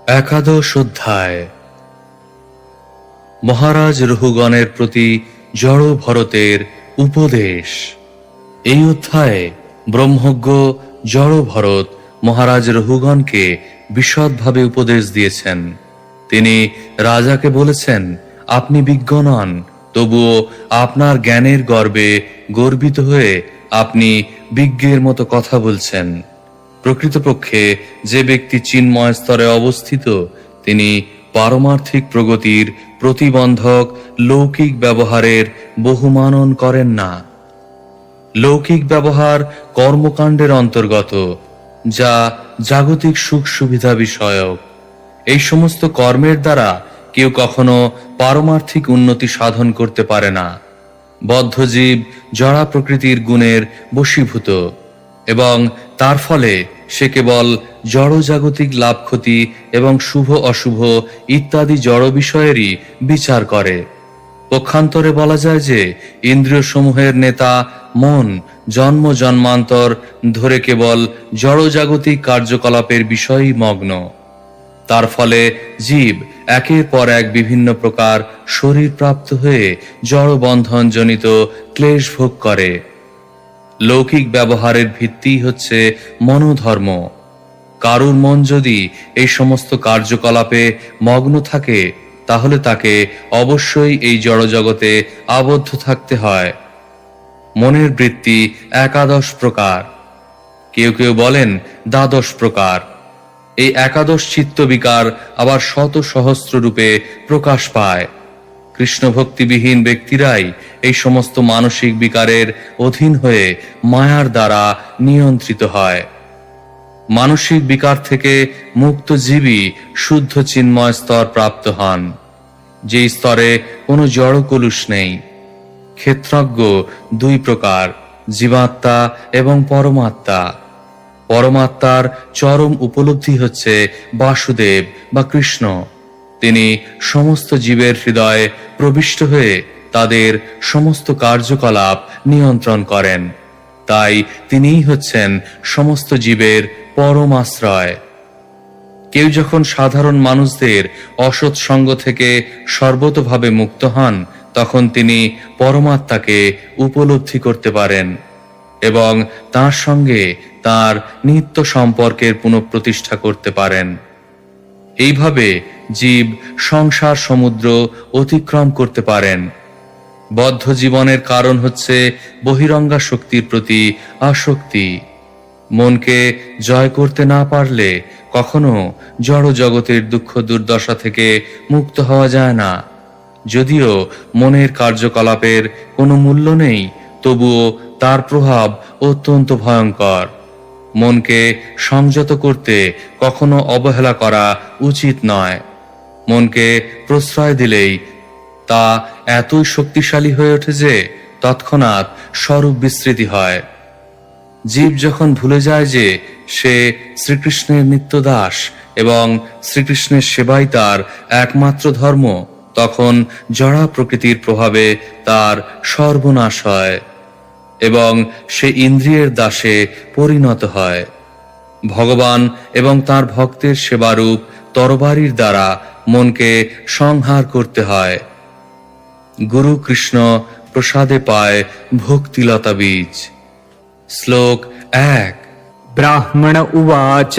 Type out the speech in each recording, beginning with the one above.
একাদশ অধ্যায়। মহারাজ রহুগণের প্রতি জড় ভরতের উপদেশ। এই অধ্যায়ে ব্রহ্মজ্ঞ জড় ভরত মহারাজ রহুগণকে বিশদভাবে উপদেশ দিয়েছেন। তিনি রাজাকে বলেছেন, আপনি বিজ্ঞ নন, তবুও আপনার জ্ঞানের গর্বে গর্বিত হয়ে আপনি বিজ্ঞের মতো কথা বলছেন। প্রকৃতপক্ষে যে ব্যক্তি চিন্ময় স্তরে অবস্থিত, তিনি পারমার্থিক প্রগতির প্রতিবন্ধক লৌকিক ব্যবহারের বহুমানন করেন না। লৌকিক ব্যবহার কর্মকাণ্ডের অন্তর্গত, যা জাগতিক সুখ সুবিধা বিষয়ক। এই সমস্ত কর্মের দ্বারা কেউ কখনো পারমার্থিক উন্নতি সাধন করতে পারে না। বদ্ধজীব জড়া প্রকৃতির গুণের বশীভূত এবং তার ফলে সে কেবল জড়জাগতিক লাভ ক্ষতি এবং শুভ অশুভ ইত্যাদি জড় বিষয়েরই বিচার করে। পক্ষান্তরে বলা যায় যে ইন্দ্রিয় সমূহের নেতা মন জন্ম জন্মান্তর ধরে কেবল জড়জাগতিক কার্যকলাপের বিষয়েই মগ্ন। তার ফলে জীব একের পর এক বিভিন্ন প্রকার শরীর প্রাপ্ত হয়ে জড় বন্ধন জনিত ক্লেশ ভোগ করে। লৌকিক ব্যবহারের ভিত্তি হচ্ছে মনোধর্ম। কারুর মন যদি এই সমস্ত কার্যকলাপে মগ্ন থাকে, তাহলে তাকে অবশ্যই এই জড়জগতে আবদ্ধ থাকতে হয়। মনের বৃত্তি একাদশ প্রকার, কেউ কেউ বলেন দ্বাদশ প্রকার। এই একাদশ চিত্ত বিকার আবার শত সহস্র রূপে প্রকাশ পায়। কৃষ্ণ ভক্তিবিহীন ব্যক্তিরাই এই সমস্ত মানসিক বিকারের অধীন হয়ে মায়ার দ্বারা নিয়ন্ত্রিত হয়। মানসিক বিকার থেকে মুক্ত জীবই শুদ্ধ চিন্ময় স্তর প্রাপ্ত হন, যে স্তরে কোনো জড় কলুষ নেই। ক্ষেত্রজ্ঞ দুই প্রকার, জীবাত্মা এবং পরমাত্মা। পরমাত্মার চরম উপলব্ধি হচ্ছে বাসুদেব বা কৃষ্ণ। তিনি সমস্ত জীবের হৃদয়ে প্রবিষ্ট হয়ে তাদের সমস্ত কার্যকলাপ নিয়ন্ত্রণ করেন। তাই তিনিই হচ্ছেন সমস্ত জীবের পরম আশ্রয়। কেউ যখন সাধারণ মানুষদের অসৎ সঙ্গ থেকে সর্বতোভাবে মুক্ত হন, তখন তিনি পরমাত্মাকে উপলব্ধি করতে পারেন এবং তার সঙ্গে তার নিত্য সম্পর্কের পুনঃপ্রতিষ্ঠা করতে পারেন। এইভাবে জীব সংসার সমুদ্র অতিক্রম করতে পারেন। বদ্ধ জীবনের কারণ হচ্ছে বহিরঙ্গা শক্তির প্রতি আসক্তি। মনকে জয় করতে না পারলে কখনো জড় জগতের দুঃখ দুর্দশা থেকে মুক্ত হওয়া যায় না। যদিও মনের কার্যকলাপের কোনো মূল্য নেই, তবুও তার প্রভাব অত্যন্ত ভয়ঙ্কর। মনকে সংযত করতে কখনো অবহেলা করা উচিত নয়। মনকে প্রশ্রয় দিলেই তা এতই শক্তিশালী হয়ে ওঠে যে তৎক্ষণাৎ স্বরূপ বিস্মৃতি হয়। জীব যখন ভুলে যায় যে সে শ্রীকৃষ্ণের নিত্যদাস এবং শ্রীকৃষ্ণের সেবাই তার একমাত্র ধর্ম, তখন জড়া প্রকৃতির প্রভাবে তার সর্বনাশ হয় এবং সে ইন্দ্রিয়ের দাসে পরিণত হয়। ভগবান এবং তার ভক্তের সেবারূপ তরবারির দ্বারা মনকে সংহার করতে হয়। গুরু কৃষ্ণ প্রসাদে পায় ভক্তিলতা বীজ। শ্লোক 1। ব্রাহ্মণ উবাচ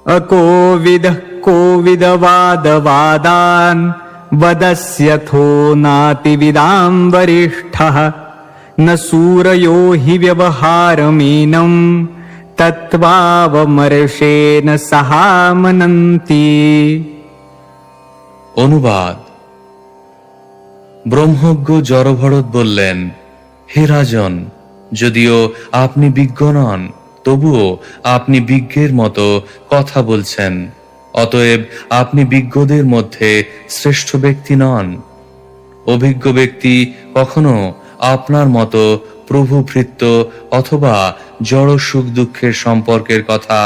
অকোবিদঃ কোবিদবাদবাদান বদস্যথো নাতিবিদাম বরিষ্ঠঃ ন সূরয়ো হি ব্যবহারমেনম তত্ত্বাবমর্ষেণ সাহামনন্তি। অনুবাদ। ব্রহ্মজ্ঞ জড়ভরত বললেন, হে রাজন, যদিও আপনি বিজ্ঞ নন, তবুও আপনি বিজ্ঞের মতো কথা বলছেন। অতএব আপনি বিজ্ঞদের মধ্যে শ্রেষ্ঠ ব্যক্তি নন। অভিজ্ঞ ব্যক্তি কখনো আপনার মতো প্রভুভৃত্য অথবা জড় সুখ দুঃখের সম্পর্কের কথা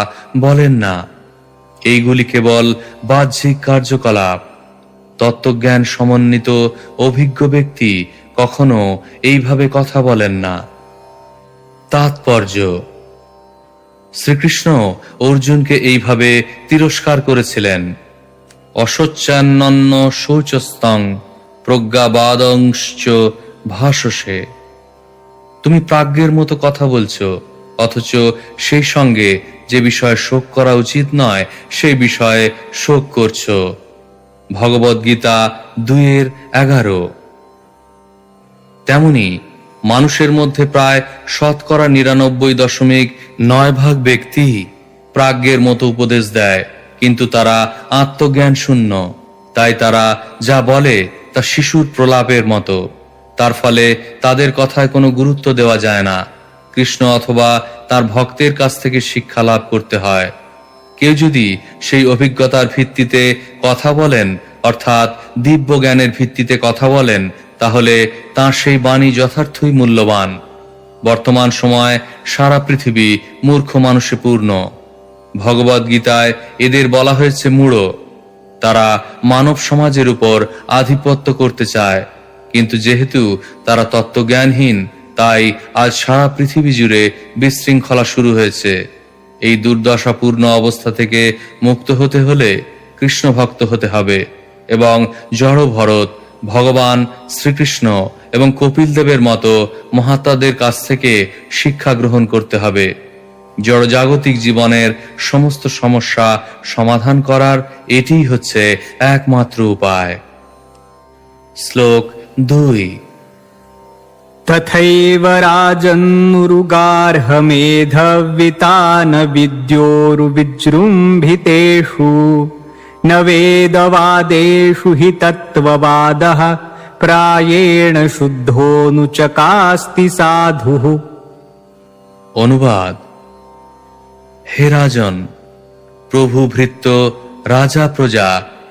বলেন না। এইগুলি কেবল বাহ্যিক কার্যকলাপ। তত্ত্বজ্ঞান সমন্বিত অভিজ্ঞ ব্যক্তি কখনো এইভাবে কথা বলেন না। তাৎপর্য: শ্রীকৃষ্ণ অর্জুনকে এইভাবে তিরস্কার করেছিলেন, অশোচ্যান্নন্ন শৌচস্তং প্রজ্ঞাবাদংশ্চ ভাষসে। তুমি প্রাজ্ঞের মতো কথা বলছো, অথচ সেই সঙ্গে যে বিষয়ে শোক করা উচিত নয় সেই বিষয়ে শোক করছো। ভগবদ্গীতা 2:11। তেমনি মানুষের মধ্যে প্রায় 99.9% ব্যক্তি প্রাজ্ঞের মতো উপদেশ দেয়, কিন্তু তারা আত্মজ্ঞান শূন্য। তাই তারা যা বলে তা শিশুর প্রলাপের মতো। তার ফলে তাদের কথায় কোনো গুরুত্ব দেওয়া যায় না। কৃষ্ণ অথবা তার ভক্তের কাছ থেকে শিক্ষা লাভ করতে হয়। কেউ যদি সেই অভিজ্ঞতার ভিত্তিতে কথা বলেন, অর্থাৎ দিব্য জ্ঞানের ভিত্তিতে কথা বলেন, তাহলে তাঁর সেই বাণী যথার্থই মূল্যবান। বর্তমান সময় সারা পৃথিবী মূর্খ মানুষে পূর্ণ। ভগবদ্গীতায় এদের বলা হয়েছে মূঢ়। তারা মানব সমাজের উপর আধিপত্য করতে চায়, কিন্তু যেহেতু তারা তত্ত্বজ্ঞানহীন, তাই আজ সারা পৃথিবী জুড়ে বিশৃঙ্খলা শুরু হয়েছে। এই দুর্দশাপূর্ণ অবস্থা থেকে মুক্ত হতে হলে কৃষ্ণ ভক্ত হতে হবে এবং জড় ভরত, ভগবান শ্রীকৃষ্ণ এবং কপিল দেবের মতো মহাত্মাদের কাছ থেকে শিক্ষা গ্রহণ করতে হবে। জড়জাগতিক জীবনের সমস্ত সমস্যা সমাধান করার এটিই হচ্ছে একমাত্র উপায়। শ্লোক 2। तथैव राजन्मुरुगार्हमेधवितान विद्योरुविजृम्भितेषु न वेदवादेषु हि तत्त्ववादः प्रायेण शुद्धोऽनुचकास्ति साधुः। অনুবাদ: হে রাজন, প্রভু, ভৃত্য, রাজা, প্রজা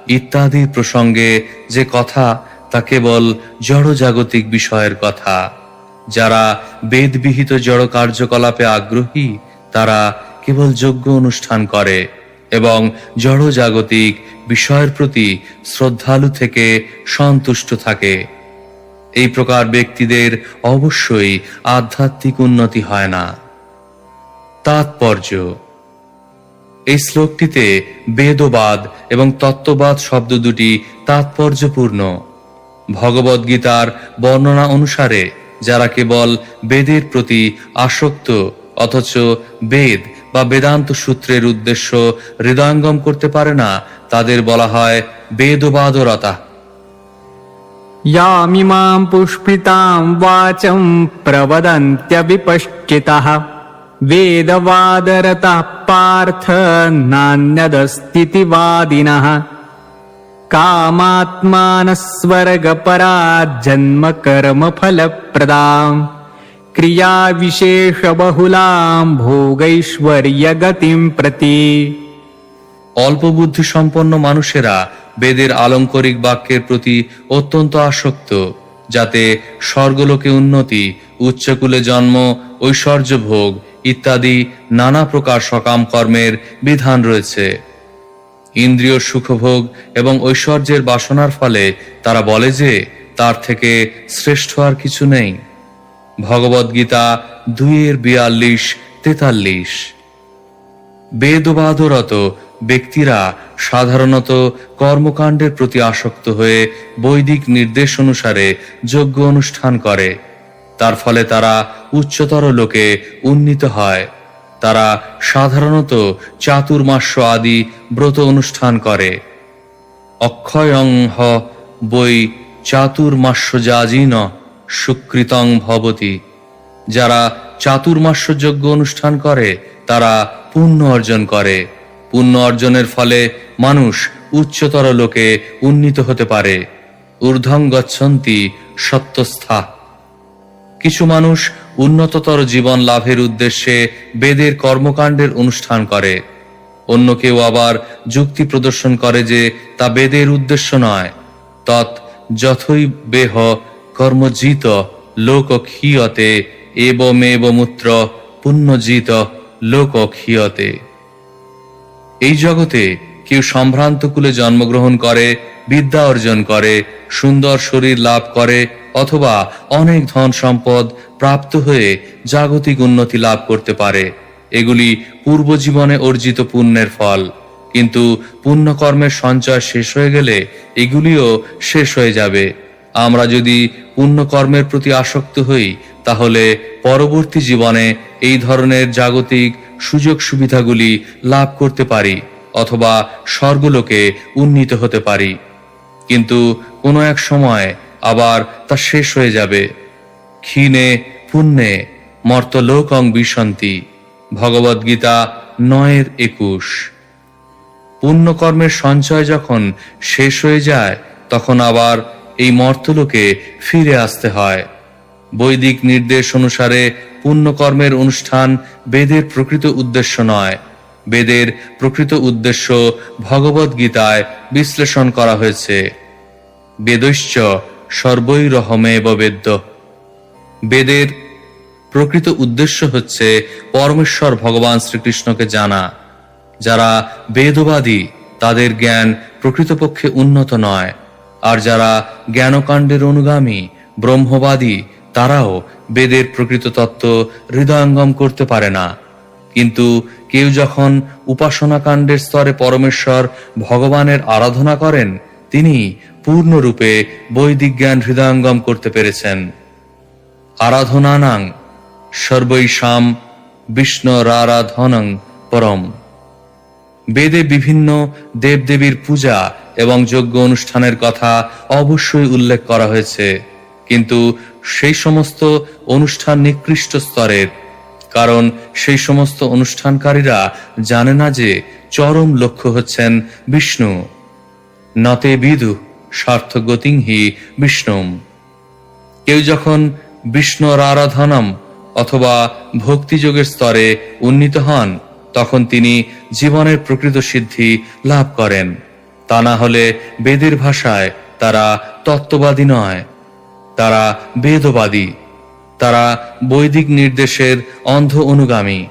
ইত্যাদি প্রসঙ্গে যে কথা তা কেবল জড়জাগতিক বিষয়ের কথা। যারা বেদবিহিত জড় কার্যকলাপে আগ্রহী তারা কেবল যজ্ঞ অনুষ্ঠান করে এবং জড়জাগতিক বিষয়ের প্রতি শ্রদ্ধালু থেকে সন্তুষ্ট থাকে। এই প্রকার ব্যক্তিদের অবশ্যই আধ্যাত্মিক উন্নতি হয় না। তাৎপর্য: এই শ্লোকটিতে বেদবাদ এবং তত্ত্ববাদ শব্দ দুটি তাৎপর্যপূর্ণ। ভগবদ্গীতার বর্ণনা অনুসারে যারা কেবল বেদের প্রতি আসক্ত অথচ বেদ বা বেদান্ত সূত্রের উদ্দেশ্য হৃদয়ঙ্গম করতে পারে না, তাদের বলা হয় বেদবাদরতা। यामिमां पुष्पितां वाचं प्रवदन्त्यविपश्चितः वेदवादरतः पार्थ नान्यदस्तीति वादिनः कामात्मानः स्वर्गपराजन्म कर्म फलप्रदां क्रियाविशेषबहुलां भोगैश्वर्यगतिं प्रति। অল্প বুদ্ধি সম্পন্ন মানুষেরা বেদের আলংকরিক বাক্যের প্রতি অত্যন্ত আসক্ত, যাতে স্বর্গলোকে উন্নতি, উচ্চকুলে জন্ম, ঐশ্বর্য ভোগ ইত্যাদি নানা প্রকার সকাম কর্মের বিধান রয়েছে। ইন্দ্রিয় সুখভোগ এবং ঐশ্বর্যের বাসনার ফলে তারা বলে যে তার থেকে শ্রেষ্ঠ আর কিছু নেই। ভগবদ্গীতা 2:42-43। বেদবাদরত ব্যক্তিরা সাধারণত কর্মকাণ্ডের প্রতি আসক্ত হয়ে বৈদিক নির্দেশ অনুসারে যজ্ঞ অনুষ্ঠান করে। তার ফলে তারা উচ্চতর লোকে উন্নীত হয়। তারা সাধারণত চাতুর্মাস্য আদি ব্রত অনুষ্ঠান করে। অক্ষয়ং হ বৈ চাতুর্মাস্যজাজিন সুকৃতং ভবতি। যারা চাতুর্মাস্য যজ্ঞ অনুষ্ঠান করে তারা পুণ্য অর্জন করে। পুণ্য অর্জনের ফলে মানুষ উচ্চতর লোকে উন্নীত হতে পারে। ঊর্ধ্বং গচ্ছন্তি সত্যস্থা। কিছু মানুষ উন্নততর জীবন লাভের উদ্দেশ্যে বেদের কর্মকাণ্ডের অনুষ্ঠান করে। অন্য কেউ আবার যুক্তি প্রদর্শন করে যে তা বেদের উদ্দেশ্য নয়। তৎ যথৈ বেহ কর্মজিত লোক ক্ষীয়তে এবমেব মূত্র পুণ্যজিত লোক ক্ষীয়তে। এই জগতে কেউ সম্ভ্রান্ত কুলে জন্মগ্রহণ করে, বিদ্যা অর্জন করে, সুন্দর শরীর লাভ করে অথবা অনেক ধন সম্পদ প্রাপ্ত হয়ে জাগতিক উন্নতি লাভ করতে পারে, এগুলি পূর্বজীবনে অর্জিত পুণ্যের ফল। কিন্তু পুণ্যকর্মের সঞ্চয় শেষ হয়ে গেলে এগুলিও শেষ হয়ে যাবে। আমরা যদি পুণ্যকর্মের প্রতি আসক্ত হই, তাহলে পরবর্তী জীবনে এই ধরনের জাগতিক সুযোগ সুবিধাগুলি লাভ করতে পারি অথবা স্বর্গলোকে উন্নীত হতে পারি। কিন্তু কোনো এক সময় আবার তা শেষ হয়ে যাবে। ক্ষীণে পুণ্যে মর্তলোকং বিশন্তি, ভগবদ্গীতা 9:21। পুণ্যকর্মের সঞ্চয় যখন শেষ হয়ে যায়, তখন আবার এই মর্তলোকে ফিরে আসতে হয়। বৈদিক নির্দেশ অনুসারে পুণ্যকর্মের অনুষ্ঠান বেদের প্রকৃত উদ্দেশ্য নয়। বেদের প্রকৃত উদ্দেশ্য ভগবদ্গীতায় বিশ্লেষণ করা হয়েছে। বেদৈশ্চ সর্বৈরহমেব বেদ্য। বেদের প্রকৃত উদ্দেশ্য হচ্ছে পরমেশ্বর ভগবান শ্রীকৃষ্ণকে জানা। যারা বেদবাদী তাদের জ্ঞান প্রকৃতপক্ষে উন্নত নয়, আর যারা জ্ঞানকাণ্ডের অনুগামী ব্রহ্মবাদী তারাও বেদের প্রকৃত তত্ত্ব হৃদয়ঙ্গম করতে পারে না। কিন্তু কেউ যখন উপাসনাকাণ্ডের স্তরে পরমেশ্বর ভগবানের আরাধনা করেন, তিনি পূর্ণরূপে বৈদিক জ্ঞান হৃদয়ঙ্গম করতে পেরেছেন। আরাধনানাং সর্বৈষাম বিষ্ণুরারাধনং পরম। বেদে বিভিন্ন দেবদেবীর পূজা এবং যজ্ঞ অনুষ্ঠানের কথা অবশ্যই উল্লেখ করা হয়েছে, কিন্তু সেই সমস্ত অনুষ্ঠান নিকৃষ্ট স্তরের, কারণ সেই সমস্ত অনুষ্ঠানকারীরা জানে না যে চরম লক্ষ্য হচ্ছেন বিষ্ণু। নতে বিদু স্বার্থগতিং হি বিষ্ণুম। কেউ যখন বিষ্ণুর আরাধনম অথবা ভক্তিযোগের স্তরে উন্নীত হন, তখন তিনি জীবনের প্রকৃত সিদ্ধি লাভ করেন। তা না হলে বেদের ভাষায় তারা তত্ত্ববাদী নয়, তারা বেদবাদী। তারা বৈদিক নির্দেশের অন্ধ অনুগামী।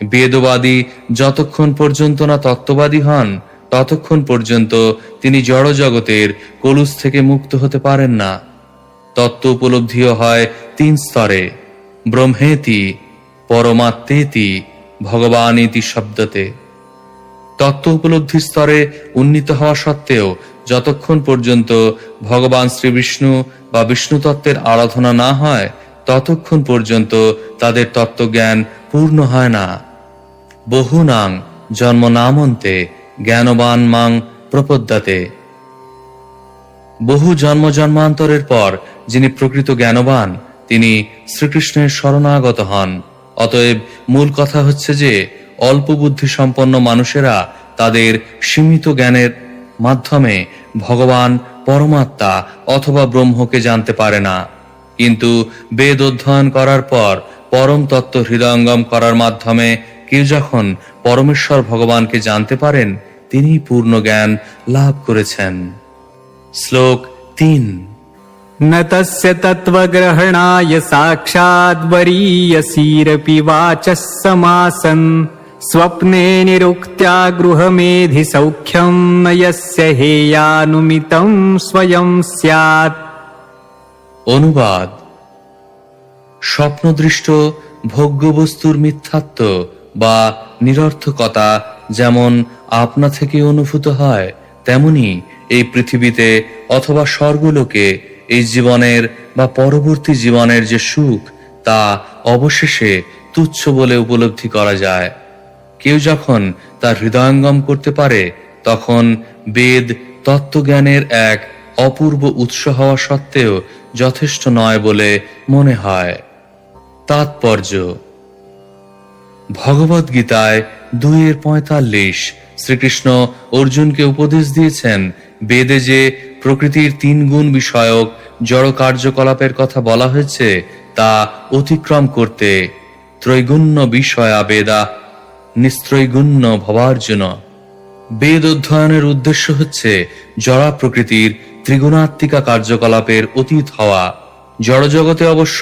বেদবাদী যতক্ষণ পর্যন্ত না তত্ত্ববাদী হন, ততক্ষণ পর্যন্ত তিনি জড় জগতের কলুষ থেকে মুক্ত হতে পারেন না। তত্ত্ব উপলব্ধিও হয় 3 স্তরে: ব্রহ্মেতি, পরমাত্মেতি, ভগবানীতি শব্দতে। তত্ত্ব উপলব্ধির স্তরে উন্নীত হওয়া সত্ত্বেও যতক্ষণ পর্যন্ত ভগবান শ্রী বিষ্ণু বা বিষ্ণু তত্ত্বের আরাধনা না হয়, ততক্ষণ পর্যন্ত তাদের তত্ত্বজ্ঞান পূর্ণ হয় না। বহুনাং জন্ম নামন্তে জ্ঞানবান মাং প্রপদ্যাতে। বহু জন্ম জন্মান্তরের পর যিনি প্রকৃত জ্ঞানবান, তিনি শ্রীকৃষ্ণের শরণাগত হন। অতএব মূল কথা হচ্ছে যে অল্প বুদ্ধি সম্পন্ন মানুষেরা তাদের সীমিত জ্ঞানের মাধ্যমে ভগবান, পরমাত্মা অথবা ব্রহ্মকে জানতে পারে না। কিন্তু বেদ অধ্যয়ন করার পর পরম তত্ত্ব হৃদয়ঙ্গম করার মাধ্যমে কেউ যখন পরমেশ্বর ভগবানকে জানতে পারেন, তিনি পূর্ণ জ্ঞান লাভ করেছেন। শ্লোক 3। न तस्य तत्त्वग्रहणाय साक्षाद्वरीयसीरपि वाचः समासन् स्वप्ने निरुक्त्या गृहमेधि सौख्यं न यस्य हेयानुमितं स्वयं स्यात्। অনুবাদ: স্বপ্নদৃষ্ট ভোগ্য বস্তুর মিথ্যাত্ব বা নিরর্থকতা যেমন আপনা থেকে অনুভূত হয়, তেমনি এই পৃথিবীতে অথবা স্বর্গলোকে এই জীবনের বা পরবর্তী জীবনের যে সুখ, তা অবশেষে তুচ্ছ বলে উপলব্ধি করা যায়। কেউ যখন তার হৃদয়ঙ্গম করতে পারে, তখন বেদ তত্ত্বজ্ঞানের এক অপূর্ব উৎস হওয়া সত্ত্বেও যথেষ্ট নয় বলে মনে হয়। তাৎপর্য: ভগবদ্গীতায় 2:45 শ্রীকৃষ্ণ অর্জুনকে উপদেশ দিয়েছেন, বেদে যে প্রকৃতির 3 গুণ বিষয়ক জড় কার্যকলাপের কথা বলা হয়েছে তা অতিক্রম করতে ত্রৈগুণ্য বিষয়া বেদা নিস্ত্রৈগুণ্য ভবার্জুন। বেদ অধ্যয়নের উদ্দেশ্য হচ্ছে জড়া প্রকৃতির ত্রিগুণাত্মিকা কার্যকলাপের অতীত হওয়া। জড়জগতে অবশ্য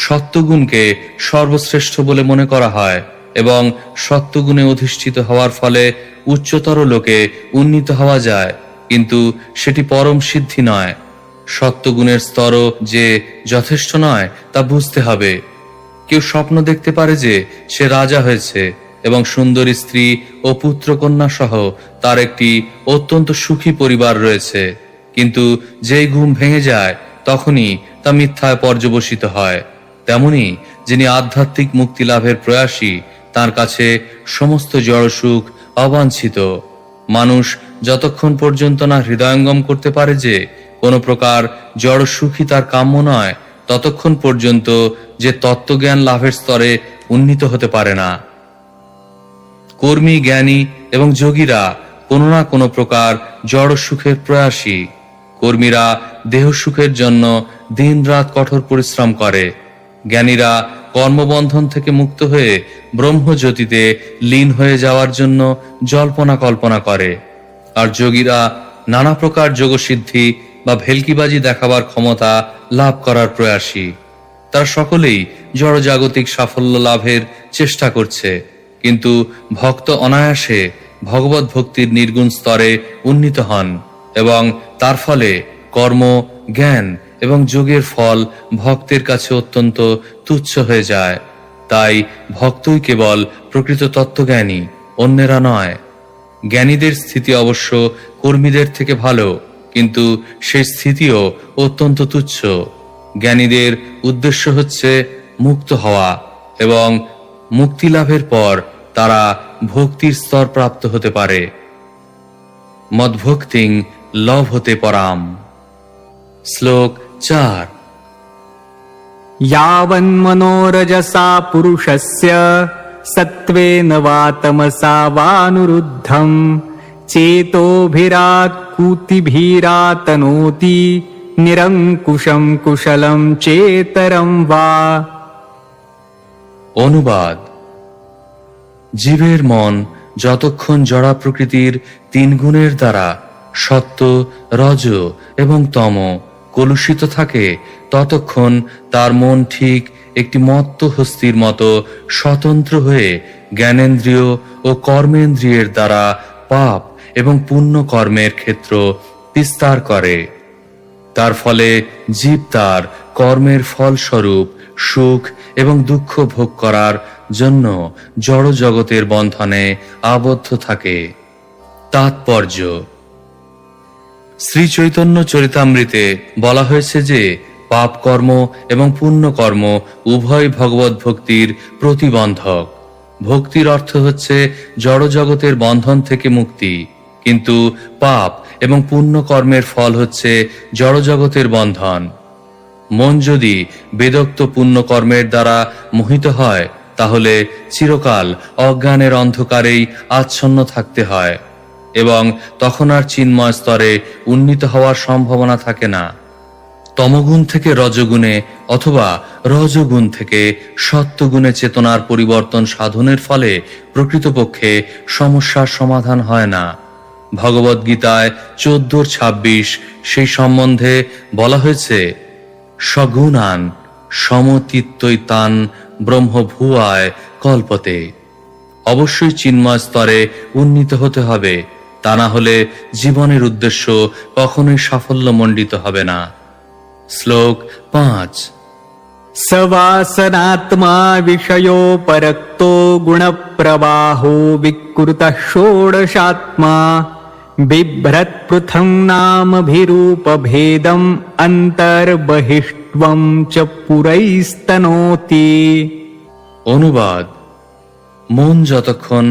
সত্যগুণকে সর্বশ্রেষ্ঠ বলে মনে করা হয় এবং সত্যগুণে অধিষ্ঠিত হওয়ার ফলে উচ্চতর লোকে উন্নীত হওয়া যায়, কিন্তু সেটি পরম সিদ্ধি নয়। সত্যগুণের স্তরও যে যথেষ্ট নয় তা বুঝতে হবে। কেউ স্বপ্ন দেখতে পারে যে সে রাজা হয়েছে এবং সুন্দরী স্ত্রী ও পুত্রকন্যা সহ তার একটি অত্যন্ত সুখী পরিবার রয়েছে, কিন্তু যেই ঘুম ভেঙে যায় তখনই তা মিথ্যায় পর্যবসিত হয়। তেমনি যিনি আধ্যাত্মিক মুক্তি লাভের প্রয়াসী, তার কাছে সমস্ত জড় সুখ অবাঞ্ছিত। মানুষ যতক্ষণ পর্যন্ত না হৃদয়ঙ্গম করতে পারে যে কোনো প্রকার জড় সুখী তার কাম্য নয়, ততক্ষণ পর্যন্ত যে তত্ত্বজ্ঞান লাভের স্তরে উন্নীত হতে পারে না। কর্মী, জ্ঞানী এবং যোগীরা কোনো না কোনো প্রকার জড় সুখের প্রয়াসী। কর্মীরা দেহ সুখের জন্য দিনরাত কঠোর পরিশ্রম করে। জ্ঞানীরা কর্মবন্ধন থেকে মুক্ত হয়ে ব্রহ্মজ্যোতিতে লীন হয়ে যাওয়ার জন্য জল্পনা কল্পনা করে। আর যোগীরা নানা প্রকার যোগসিদ্ধি বা ভেলকিবাজি দেখাবার ক্ষমতা লাভ করার প্রয়াসী। তারা সকলেই জড়জাগতিক সাফল্য লাভের চেষ্টা করছে, কিন্তু ভক্ত অনায়াসে ভগবত ভক্তির নির্গুণ স্তরে উন্নীত হন এবং তার ফলে কর্ম, জ্ঞান এবং যোগের ফল ভক্তের কাছে অত্যন্ত তুচ্ছ হয়ে যায়। তাই ভক্তই কেবল প্রকৃত তত্ত্বজ্ঞানী, অন্যেরা নয়। জ্ঞানীদের স্থিতি অবশ্য কর্মীদের থেকে ভালো, কিন্তু সেই স্থিতিও অত্যন্ত তুচ্ছ। জ্ঞানীদের উদ্দেশ্য হচ্ছে মুক্ত হওয়া এবং মুক্তি লাভের পর তারা ভক্তির স্তর প্রাপ্ত হতে পারে। মদ্ভক্তিং লভতে পরাম। শ্লোক 4। यावन्मनोरजसा पुरुषस्य सत्त्वेन वा तमसा वानुरुद्धम् चेतोभिरात्कूतिभिरातनोति निरङ्कुशं कुशलं चेतरं वा। অনুবাদ: জীবের মন যতক্ষণ জড়া প্রকৃতির 3 গুণের দ্বারা সত্য, রজ এবং তম কলুষিত থাকে, ততক্ষণ তার মন ঠিক একটি মত্ত হস্তির মতো স্বতন্ত্র হয়ে জ্ঞানেন্দ্রিয় ও কর্মেন্দ্রিয়ের দ্বারা পাপ এবং পুণ্য কর্মের ক্ষেত্র বিস্তার করে। তার ফলে জীব তার কর্মের ফলস্বরূপ সুখ এবং দুঃখ ভোগ করার জন্য জড় জগতের বন্ধনে আবদ্ধ থাকে। তাৎপর্য: শ্রী চৈতন্য চরিতামৃতে বলা হয়েছে যে পাপ কর্ম এবং পুণ্য কর্ম উভয় ভগবত ভক্তির প্রতিবন্ধক। ভক্তির অর্থ হচ্ছে জড় জগতের বন্ধন থেকে মুক্তি, কিন্তু পাপ এবং পুণ্য কর্মের ফল হচ্ছে জড় জগতের বন্ধন। মন যদি বেদোক্ত পুণ্য কর্মের দ্বারা মোহিত হয়, তাহলে চিরকাল অজ্ঞানের অন্ধকারেই আচ্ছন্ন থাকতে হয় এবং তখন আর চিন্ময় স্তরে উন্নীত হওয়ার সম্ভাবনা থাকে না। তমগুণ থেকে রজগুণে অথবা রজগুণ থেকে সত্যগুণে চেতনার পরিবর্তন সাধনের ফলে প্রকৃতপক্ষে সমস্যার সমাধান হয় না। ভগবদ গীতায় 14:26 সেই সম্বন্ধে বলা হয়েছে, সগুণান সমতিত্বৈতান ব্রহ্মভুয়ায় কল্পতে। অবশ্যই চিন্ময় স্তরে উন্নীত হতে হবে, তা না হলে জীবনের উদ্দেশ্য কখনোই সাফল্যমণ্ডিত হবে না। শ্লোক 5। सवासनात्मा विषयोपरक्तो गुणप्रवाहो विकृतः षोडशात्मा बिभ्रत्पृथं नामभिरूपभेदम् अन्तर्बहिष्त्वं च पुरैस्तनोति। অনুবাদ: মন যতক্ষণ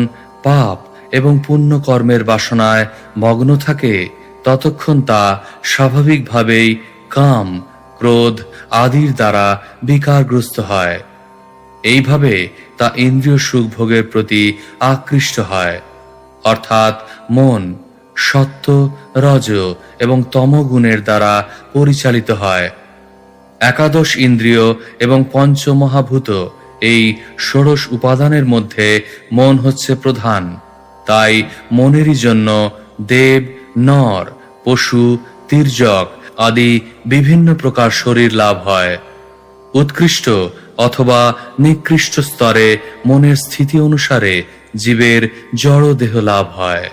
পাপ এবং পুণ্য কর্মের বাসনায় মগ্ন থাকে, ততক্ষণ তা স্বাভাবিকভাবেই কাম, ক্রোধ আদির দ্বারা বিকারগ্রস্ত হয়। এইভাবে তা ইন্দ্রিয় সুখ ভোগের প্রতি আকৃষ্ট হয়। অর্থাৎ মন সত্য, রজ এবং তম গুণের দ্বারা পরিচালিত হয়। একাদশ ইন্দ্রিয় এবং পঞ্চমহাভূত, এই ষোড়শ উপাদানের মধ্যে মন হচ্ছে প্রধান। তাই মনেরই জন্য দেব, নর, পশু, তির্যক আদি বিভিন্ন প্রকার শরীর লাভ হয়। উৎকৃষ্ট অথবা নিকৃষ্ট স্তরে মনের স্থিতি অনুসারে জীবের জড় দেহ লাভ হয়।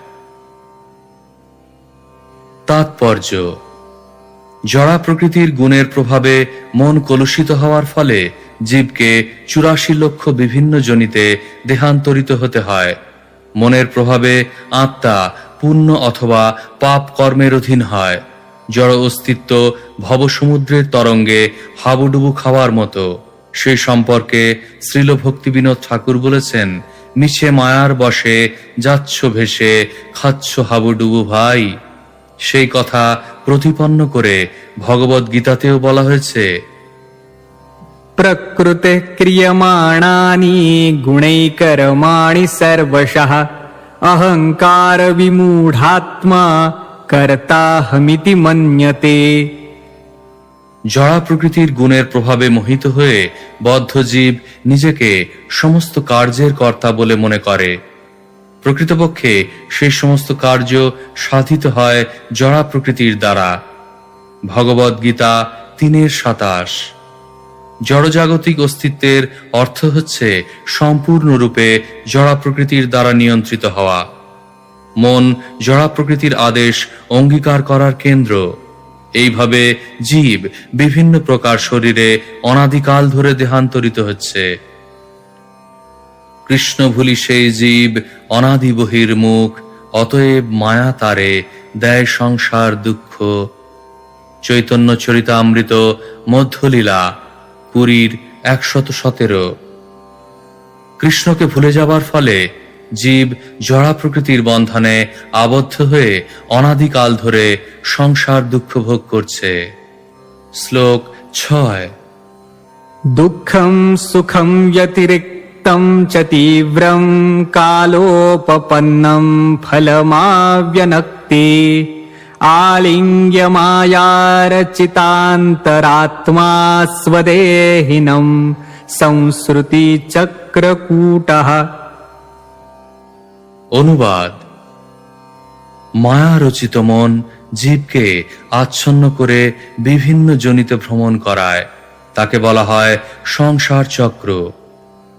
তাৎপর্য: জড়া প্রকৃতির গুণের প্রভাবে মন কলুষিত হওয়ার ফলে জীবকে 84 লক্ষ বিভিন্ন যোনিতে দেহান্তরিত হতে হয়। মনের প্রভাবে আত্মা পুণ্য অথবা পাপ কর্মের অধীন হয়। জড় অস্তিত্ব ভবসমুদ্রের তরঙ্গে হাবুডুবু খাওয়ার মতো। সেই সম্পর্কে শ্রীল ভক্তিবিনোদ ঠাকুর বলেছেন, মিছে মায়ার বশে যাচ্ছ ভেসে, খাচ্ছ হাবুডুবু ভাই। সেই কথা প্রতিপন্ন করে ভগবদ গীতাতেও বলা হয়েছে, प्रकृते क्रियमाणानि गुणैकर्माणि सर्वशः अहंकार विमूढात्मा कर्ताहमिति मन्यते। জড়া প্রকৃতির গুণের প্রভাবে মোহিত হয়ে বদ্ধ জীব নিজেকে সমস্ত কার্যের কর্তা বলে মনে করে। প্রকৃতপক্ষে সেই সমস্ত কার্য সাধিত হয় জড়া প্রকৃতির দ্বারা। ভগবদ গীতা 3:27। জড়জাগতিক অস্তিত্বের অর্থ হচ্ছে সম্পূর্ণরূপে জড়া প্রকৃতির দ্বারা নিয়ন্ত্রিত হওয়া। মন জড়া প্রকৃতির আদেশ অঙ্গীকার করার কেন্দ্র। এইভাবে জীব বিভিন্ন প্রকার শরীরে অনাদিকাল ধরে দেহান্তরিত হচ্ছে। কৃষ্ণ ভুলি সেই জীব অনাদি বহির্মুখ, অতএব মায়া তারে দেয় সংসার দুঃখ। চৈতন্য চরিতামৃত মধ্যলীলা 20:117। কৃষ্ণকে ভুলে যাবার ফলে জীব জড়া প্রকৃতির বন্ধনে আবদ্ধ হয়ে অনাদিকাল ধরে সংসার দুঃখ ভোগ করছে। শ্লোক 6। दुःखं सुखं व्यतिरिक्तं च तीव्रं कालोपपन्नं फलमाव्यनक्ति आलिङ्ग्यमायारचितान्तरात्मा स्वदेहिनं संसृतिचक्रकूटः। অনুবাদ: মায়ারচিত মন জীবকে আচ্ছন্ন করে বিভিন্ন যোনিতে ভ্রমণ করায়। তাকে বলা হয় সংসার চক্র।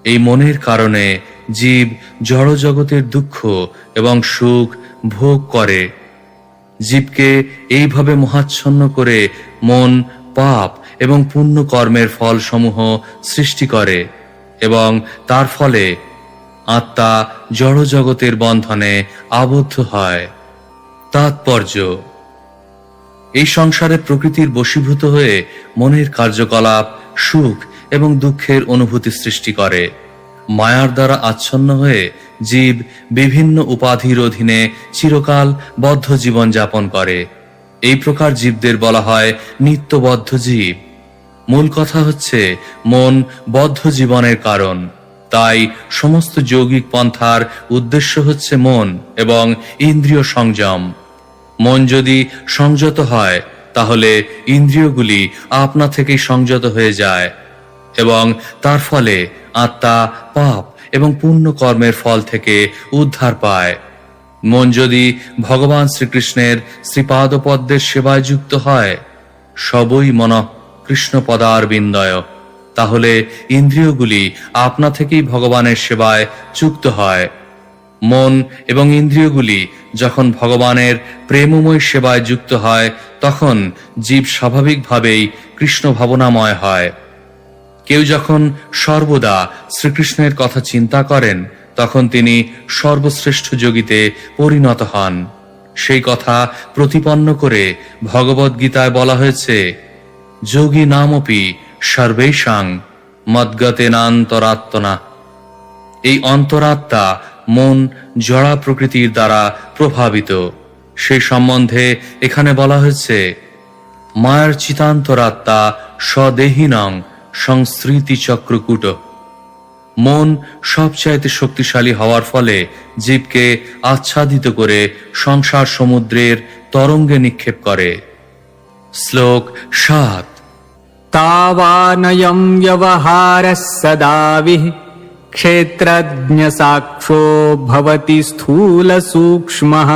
এই মনের কারণে জীব জড় জগতের দুঃখ এবং সুখ ভোগ করে। জীবকে এইভাবে মোহাচ্ছন্ন করে মন পাপ এবং পুণ্য কর্মের ফলসমূহ সৃষ্টি করে এবং তার ফলে আত্মা জড় জগতের বন্ধনে আবদ্ধ হয়। তাৎপর্য: এই সংসারে প্রকৃতির বশীভূত হয়ে মনের কার্যকলাপ সুখ এবং দুঃখের অনুভূতি সৃষ্টি করে। মায়ার দ্বারা আচ্ছন্ন হয়ে জীব বিভিন্ন উপাধির অধীনে চিরকাল বদ্ধ জীবন যাপন করে। এই প্রকার জীবদের বলা হয় নিত্যবদ্ধ জীব। মূল কথা হচ্ছে মন বদ্ধ জীবনের কারণ। তাই সমস্ত যৌগিক পন্থার উদ্দেশ্য হচ্ছে মন এবং ইন্দ্রিয় সংযম। মন যদি সংযত হয় তাহলে ইন্দ্রিয়গুলি আপনা থেকেই সংযত হয়ে যায় এবং তার ফলে আত্মা পাপ এবং পুণ্য কর্মের ফল থেকে উদ্ধার পায়। মন যদি ভগবান শ্রীকৃষ্ণের শ্রীপাদপদ্মের সেবায় যুক্ত হয়, সবই মনঃ কৃষ্ণ পদারবিন্দয়, তাহলে ইন্দ্রিয়গুলি আপনা থেকেই ভগবানের সেবায় যুক্ত হয়। মন এবং ইন্দ্রিয়গুলি যখন ভগবানের প্রেমময় সেবায় যুক্ত হয় তখন জীব স্বাভাবিকভাবেই কৃষ্ণ ভাবনাময় হয়। কেউ যখন সর্বদা শ্রীকৃষ্ণের কথা চিন্তা করেন তখন তিনি সর্বশ্রেষ্ঠ যোগীতে পরিণত হন। সেই কথা প্রতিপন্ন করে ভগবদ গীতায় বলা হয়েছে, যোগী নামপি সর্বেষাং মদ্গতেনান্তরাত্মনা। এই অন্তরাত্মা মন জড়া প্রকৃতির দ্বারা প্রভাবিত। সেই সম্বন্ধে এখানে বলা হয়েছে, মায়ার চিতান্তরাত্মা স্বদেহিনং সংস্মৃতি চক্রকূট। মন সবচাইতে শক্তিশালী হওয়ার ফলে জীবকে আচ্ছাদিত করে সংসার সমুদ্রের তরঙ্গে নিক্ষেপ করে। শ্লোক 7। तावानयं व्यवहारः सदाविः क्षेत्रज्ञसाक्षो भवति स्थूलसूक्ष्मः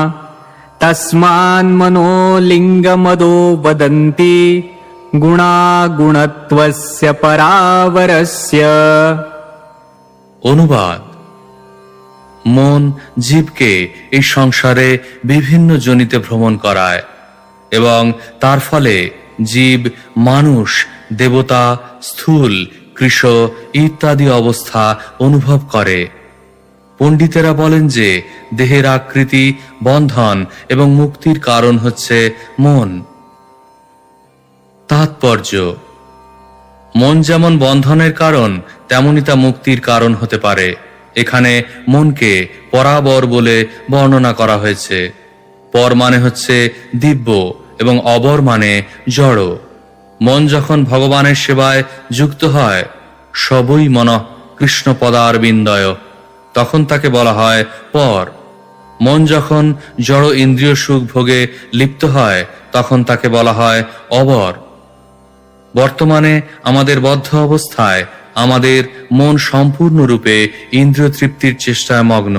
तस्मान्मनो लिङ्गमदो वदन्ति गुणागुणत्वस्य परावरस्य। অনুবাদ: মন জীবকে এই সংসারে বিভিন্ন যোনিতে ভ্রমণ করায় এবং তার ফলে জীব মানুষ, দেবতা, স্থূল, কৃশ ইত্যাদি অবস্থা অনুভব করে। পণ্ডিতেরা বলেন যে দেহের আকৃতি, বন্ধন এবং মুক্তির কারণ হচ্ছে মন। তাৎপর্য: মন যেমন বন্ধনের কারণ, তেমনি তা মুক্তির কারণ হতে পারে। এখানে মনকে পরাবর বলে বর্ণনা করা হয়েছে। পর মানে হচ্ছে দিব্য এবং অবর মানে জড়। মন যখন ভগবানের সেবায় যুক্ত হয়, সবই মনঃ কৃষ্ণ পদারবিন্দয়, তখন তাকে বলা হয় পর। মন যখন জড় ইন্দ্রিয় সুখ ভোগে লিপ্ত হয়, তখন তাকে বলা হয় অবর। বর্তমানে আমাদের বদ্ধ অবস্থায় আমাদের মন সম্পূর্ণরূপে ইন্দ্রিয় তৃপ্তির চেষ্টায় মগ্ন,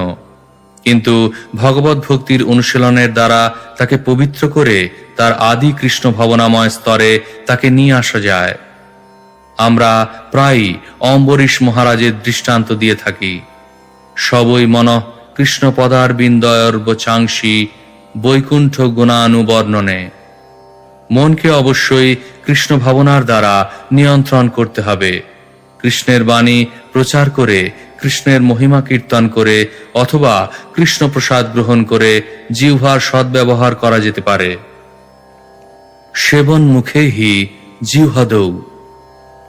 কিন্তু ভগবত ভক্তির অনুশীলনের দ্বারা তাকে পবিত্র করে তার আদি কৃষ্ণ ভাবনাময় স্তরে তাকে নিয়ে আসা যায়। আমরা প্রায়ই অম্বরীশ মহারাজের দৃষ্টান্ত দিয়ে থাকি। সবই মনঃ কৃষ্ণ পদারবিন্দয়র বচাংসি বৈকুণ্ঠ গুণানুবর্ণনে। মনকে অবশ্যই কৃষ্ণ ভাবনার দ্বারা নিয়ন্ত্রণ করতে হবে। কৃষ্ণের বাণী প্রচার করে, কৃষ্ণের মহিমা কীর্তন করে অথবা কৃষ্ণ প্রসাদ গ্রহণ করে জিহ্বার সদ্ব্যবহার করা যেতে পারে। সেবন মুখে হি জিহ্বাদৌ।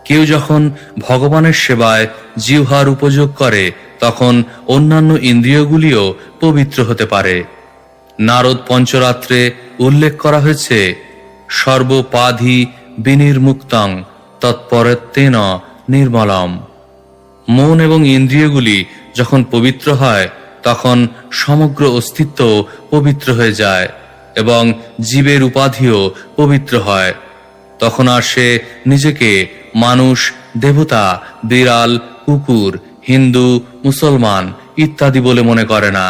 কেউ যখন ভগবানের সেবায় জিহ্বার উপযোগ করে, তখন অন্যান্য ইন্দ্রিয়গুলিও পবিত্র হতে পারে। নারদ পঞ্চরাত্রে উল্লেখ করা হয়েছে, সর্বপাধি বিনির্মুক্তং তৎপরত্বেন নির্মলম। মন এবং ইন্দ্রিয়গুলি যখন পবিত্র হয়, তখন সমগ্র অস্তিত্ব পবিত্র হয়ে যায় এবং জীবের উপাধিও পবিত্র হয়। তখন আর সে নিজেকে মানুষ, দেবতা, বিড়াল, কুকুর, হিন্দু, মুসলমান ইত্যাদি বলে মনে করে না।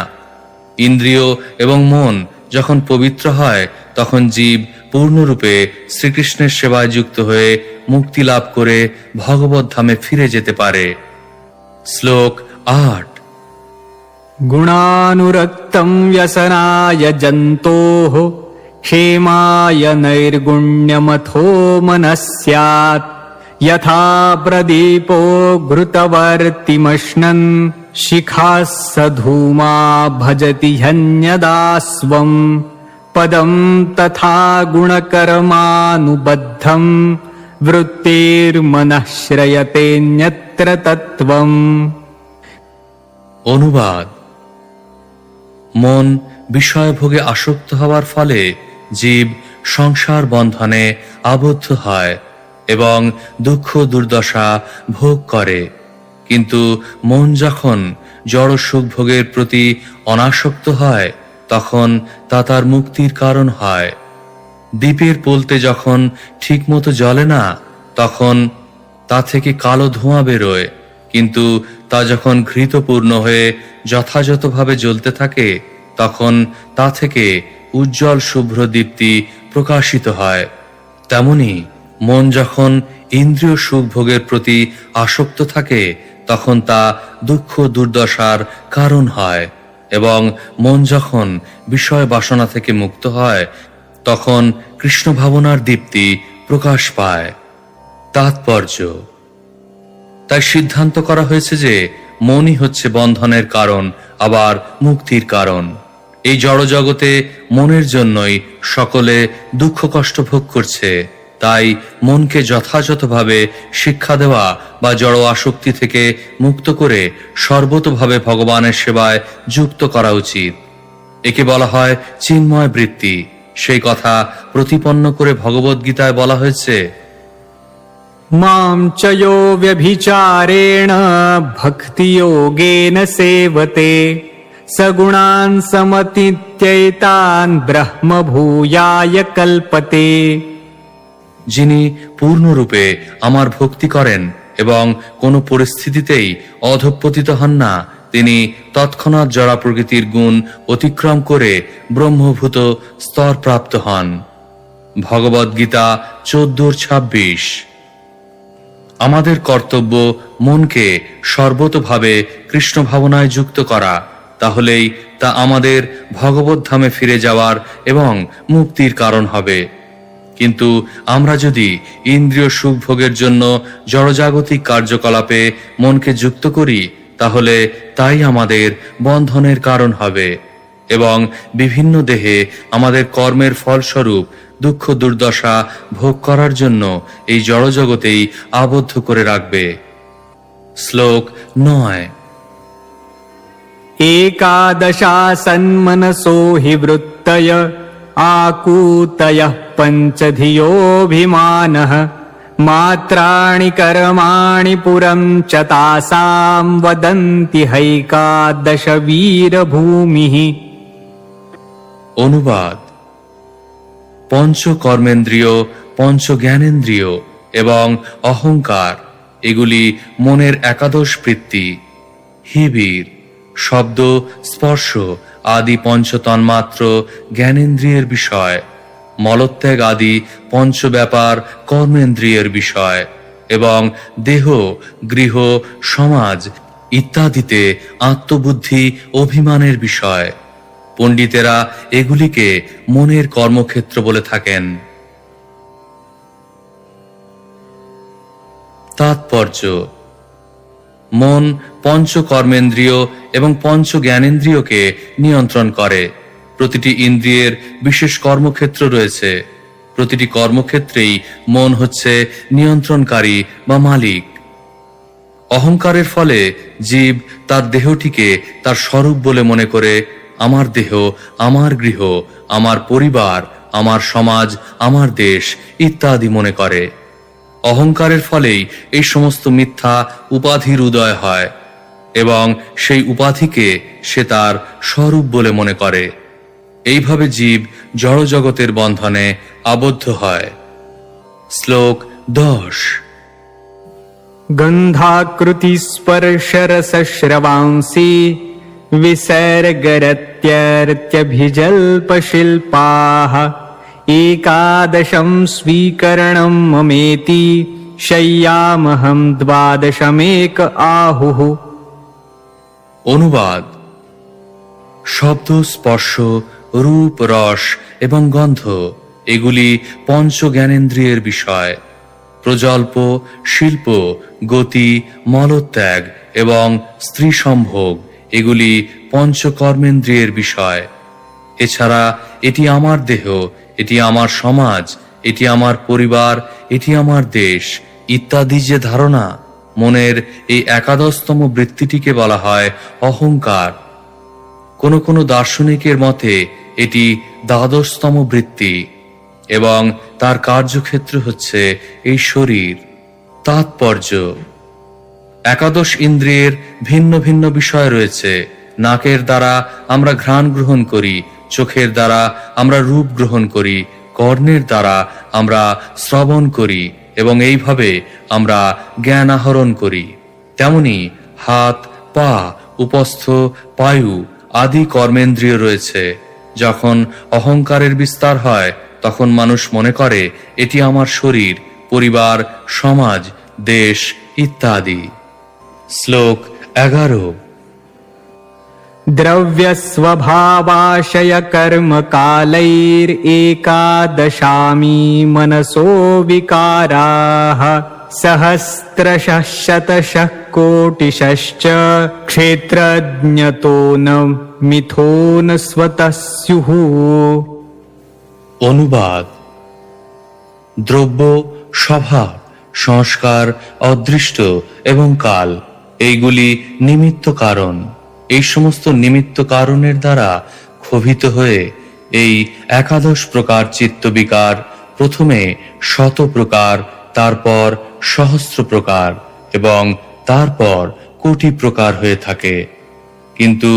ইন্দ্রিয় এবং মন যখন পবিত্র হয়, তখন জীব পূর্ণরূপে শ্রীকৃষ্ণের সেবায় যুক্ত হয়ে মুক্তি লাভ করে ভগবত ধামে ফিরে যেতে পারে। শ্লোক ৮। गुणानुरक्तं व्यसनाय जन्तोः क्षेमाय नैर्गुण्यमथो मनः स्यात् यथा प्रदीपो घृतवर्तिमश्नन् शिखाः स धूमा भजति ह्यन्यदास्वम् पदं तथा गुणकर्मानुबद्धं वृत्तिर्मनः श्रयतेऽन्यत्र तत्त्वम्। অনুবাদ: মন বিষয়ভোগে আসক্ত হওয়ার ফলে জীব সংসার বন্ধনে আবদ্ধ হয় এবং দুঃখ দুর্দশা ভোগ করে। কিন্তু মন যখন জড় সুখ ভোগের প্রতি অনাসক্ত হয়, তখন তা তার মুক্তির কারণ হয়। দ্বীপের পোলতে যখন ঠিকমতো জ্বলে না, তখন তা থেকে কালো ধোঁয়া বেরোয়, কিন্তু তা যখন ঘৃতপূর্ণ হয়ে যথাযথভাবে জ্বলতে থাকে, তখন তা থেকে উজ্জ্বল শুভ্র দীপ্তি প্রকাশিত হয়। তেমনি মন যখন ইন্দ্রিয় সুখ ভোগের প্রতি আসক্ত থাকে, তখন তা দুঃখ দুর্দশার কারণ হয়, এবং মন যখন বিষয় বাসনা থেকে মুক্ত হয়, তখন কৃষ্ণ ভাবনার দীপ্তি প্রকাশ পায়। তাৎপর্য: তাই সিদ্ধান্ত করা হয়েছে যে মনই হচ্ছে বন্ধনের কারণ, আবার মুক্তির কারণ। এই জড়জগতে মনের জন্যই সকলে দুঃখ কষ্ট ভোগ করছে। তাই মনকে যথাযথভাবে শিক্ষা দেওয়া বা জড় আসক্তি থেকে মুক্ত করে সর্বতোভাবে ভগবানের সেবায় যুক্ত করা উচিত। একে বলা হয় চিন্ময় বৃত্তি। সেই কথা প্রতিপন্ন করে ভগবদ্গীতায় বলা হয়েছে, मां च यो व्यभिचारेण भक्तियोगेन सेवते सगुणान् समतीत्यैतान् ब्रह्मभूयाय कल्पते। যিনি পূর্ণরূপে আমার ভক্তি করেন এবং কোনো পরিস্থিতিতেই অধঃপতিত হন না, তিনি তৎক্ষণাৎ জড়া প্রকৃতির গুণ অতিক্রম করে ব্রহ্মভূত স্তর প্রাপ্ত হন। ভগবদ্গীতা 14:26। আমাদের কর্তব্য মনকে সর্বতোভাবে কৃষ্ণ ভাবনায় যুক্ত করা, তাহলেই তা আমাদের ভগবত ধামে ফিরে যাওয়ার এবং মুক্তির কারণ হবে। কিন্তু আমরা যদি ইন্দ্রিয় সুখ ভোগের জন্য জড়জাগতিক কার্যকলাপে মনকে যুক্ত করি, তাহলে তাই আমাদের বন্ধনের কারণ হবে এবং বিভিন্ন দেহে আমাদের কর্মের ফলস্বরূপ দুঃখ দুর্দশা ভোগ করার জন্য এই জড়জগতেই আবদ্ধ করে রাখবে। শ্লোক 9। एकादशासन्मनसो हि वृत्तय आकूतयः पञ्चधियोऽभिमानः मात्राणि कर्माणि पुरं च तासां वदन्ति हैकादश वीरभूमिः। অনুবাদ: পঞ্চ কর্মেন্দ্রিয়, পঞ্চ জ্ঞানেন্দ্রিয় এবং অহংকার, এগুলি মনের একাদশ বৃত্তি। হিবীর শব্দ, স্পর্শ আদি পঞ্চ তন্মাত্র জ্ঞানেন্দ্রিয়ের বিষয়, মলত্যাগ আদি পঞ্চ ব্যাপার কর্মেন্দ্রিয়ের বিষয় এবং দেহ, গৃহ, সমাজ ইত্যাদিতে আত্মবুদ্ধি অভিমানের বিষয়। পণ্ডিতেরা এগুলিকে মনের কর্মক্ষেত্র বলে থাকেন। তাৎপর্য: মন পঞ্চ কর্মেন্দ্রিয় এবং পঞ্চ জ্ঞানেন্দ্রিয়কে নিয়ন্ত্রণ করে। প্রতিটি ইন্দ্রিয়ের বিশেষ কর্মক্ষেত্র রয়েছে। প্রতিটি কর্মক্ষেত্রেই মন হচ্ছে নিয়ন্ত্রণকারী বা মালিক। অহংকারের ফলে জীব তার দেহটিকে তার স্বরূপ বলে মনে করে আমার দেহ, আমার গৃহ, আমার পরিবার, আমার সমাজ, আমার দেশ ইত্যাদি মনে করে। অহংকারের ফলেই এই সমস্ত মিথ্যা উপাধির উদয় হয় এবং সেই উপাধিকে সে তার স্বরূপ বলে মনে করে। এইভাবে জীব জড়জগতের বন্ধনে আবদ্ধ হয়। শ্লোক 10। गन्धाकृतिस्पर्शरसश्रवांसि विसर्गरत्यर्त्यभिजल्पशिल्पाः एकादशं स्वीकरणं ममेति शय्यामहं द्वादशमेक आहुः। অনুবাদ: শব্দ, স্পর্শ, রূপ, রস এবং গন্ধ এগুলি পঞ্চ জ্ঞানেন্দ্রিয়ের বিষয়। প্রজল্প, শিল্প, গতি, মলত্যাগ এবং স্ত্রী সম্ভোগ এগুলি পঞ্চ কর্মেন্দ্রিয়ের বিষয়। এছাড়া এটি আমার দেহ, এটি আমার সমাজ, এটি আমার পরিবার, এটি আমার দেশ ইত্যাদি যে ধারণা, মনের এই একাদশতম বৃত্তিটিকে বলা হয় অহংকার। কোনো কোনো দার্শনিকের মতে এটি দ্বাদশতম বৃত্তি এবং তার কার্যক্ষেত্র হচ্ছে এই শরীর। তাৎপর্য: একাদশ ইন্দ্রিয়ের ভিন্ন ভিন্ন বিষয় রয়েছে। নাকের দ্বারা আমরা ঘ্রাণ গ্রহণ করি, চোখের দ্বারা আমরা রূপ গ্রহণ করি, কর্ণের দ্বারা আমরা শ্রবণ করি এবং এইভাবে আমরা জ্ঞান আহরণ করি। তেমনি হাত, পা, উপস্থ, পায়ু আদি কর্মেন্দ্রিয় রয়েছে। যখন অহংকারের বিস্তার হয় তখন মানুষ মনে করে এটি আমার শরীর, পরিবার, সমাজ, দেশ ইত্যাদি। শ্লোক 11। द्रव्यस्वभावाशय कर्म कालैरेकादशामी मनसो विकाराः सहस्रशः शतशः कोटिशश्च क्षेत्रज्ञतो न मिथो न स्वतः स्युः। অনুবাদ: দ্রব্য, স্বভাব, সংস্কার, অদৃষ্ট এবং কাল এইগুলি নিমিত্ত কারণ। এই সমস্ত নিমিত্ত কারণের দ্বারা ক্ষোভিত হয়ে এই একাদশ প্রকার চিত্তবিকার প্রথমে 100 প্রকার, তারপর সহস্র প্রকার এবং তারপর কোটি প্রকার হয়ে থাকে। কিন্তু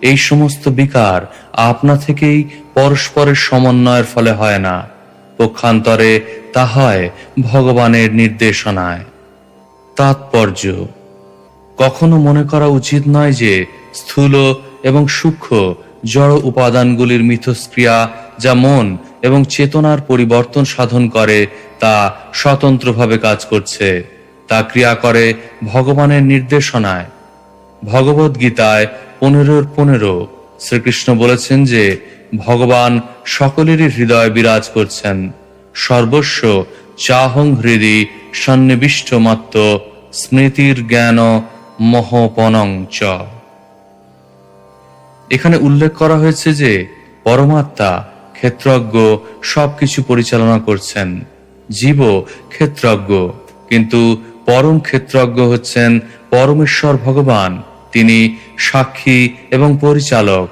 এই সমস্ত বিকার আপনা থেকেই পরস্পরের সমন্বয়ের ফলে হয় না, পক্ষান্তরে তা হয় ভগবানের নির্দেশনায়। তাৎপর্য: কখনো মনে করা উচিত নয় যে স্থূল এবং সূক্ষ্ম জড় উপাদানগুলির মিথস্ক্রিয়া যা মন এবং চেতনার পরিবর্তন সাধন করে তা স্বতন্ত্রভাবে কাজ করছে, তা ক্রিয়া করে ভগবানের নির্দেশনায়। ভগবদ গীতায় 15:15 শ্রীকৃষ্ণ বলেছেন যে ভগবান সকলেরই হৃদয়ে বিরাজ করছেন। সর্বস্ব চাহং হৃদি সন্নিবিষ্টমাত্র স্মৃতির জ্ঞান মহপনং চ। এখানে উল্লেখ করা হয়েছে যে পরমাত্মা ক্ষেত্রজ্ঞ সবকিছু পরিচালনা করছেন, জীবও ক্ষেত্রজ্ঞ, কিন্তু পরম ক্ষেত্রজ্ঞ হচ্ছেন পরমেশ্বর ভগবান। তিনি সাক্ষী এবং পরিচালক,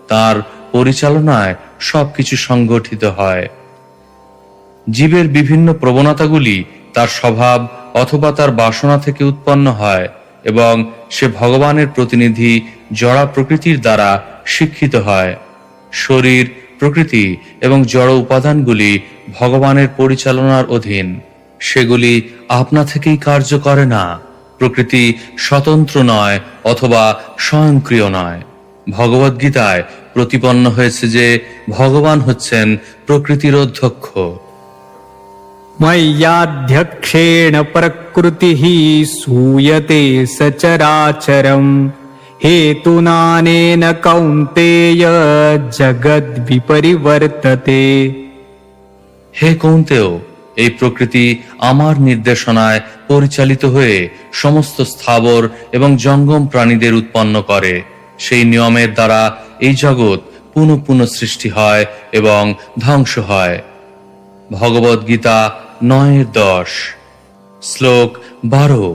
তার পরিচালনায় সবকিছু সংগঠিত হয়। জীবের বিভিন্ন প্রবণতাগুলি তার স্বভাব অথবা তার বাসনা থেকে উৎপন্ন হয় এবং সে ভগবানের প্রতিনিধি জড়া প্রকৃতির দ্বারা শিক্ষিত হয়। শরীর, প্রকৃতি এবং জড় উপাদানগুলি ভগবানের পরিচালনার অধীন, সেগুলি আপনা থেকেই কার্য করে না। প্রকৃতি স্বতন্ত্র নয় অথবা স্বয়ংক্রিয় নয়। ভগবদ্গীতায় প্রতিপন্ন হয়েছে যে ভগবান হচ্ছেন প্রকৃতির অধ্যক্ষ। मय्याध्यक्षेण प्रकृतिः सूयते सचराचरम् हेतुनानेन कौन्तेय जगद्विपरिवर्तते। হে কৌন্তেয়, এই প্রকৃতি আমার নির্দেশনায় পরিচালিত হয়ে সমস্ত স্থাবর এবং জঙ্গম প্রাণীদের উৎপন্ন করে। সেই নিয়মের দ্বারা এই জগৎ পুনঃ পুনঃ সৃষ্টি হয় এবং ধ্বংস হয়। ভগবদ্গীতা 9:10, শ্লোক 12।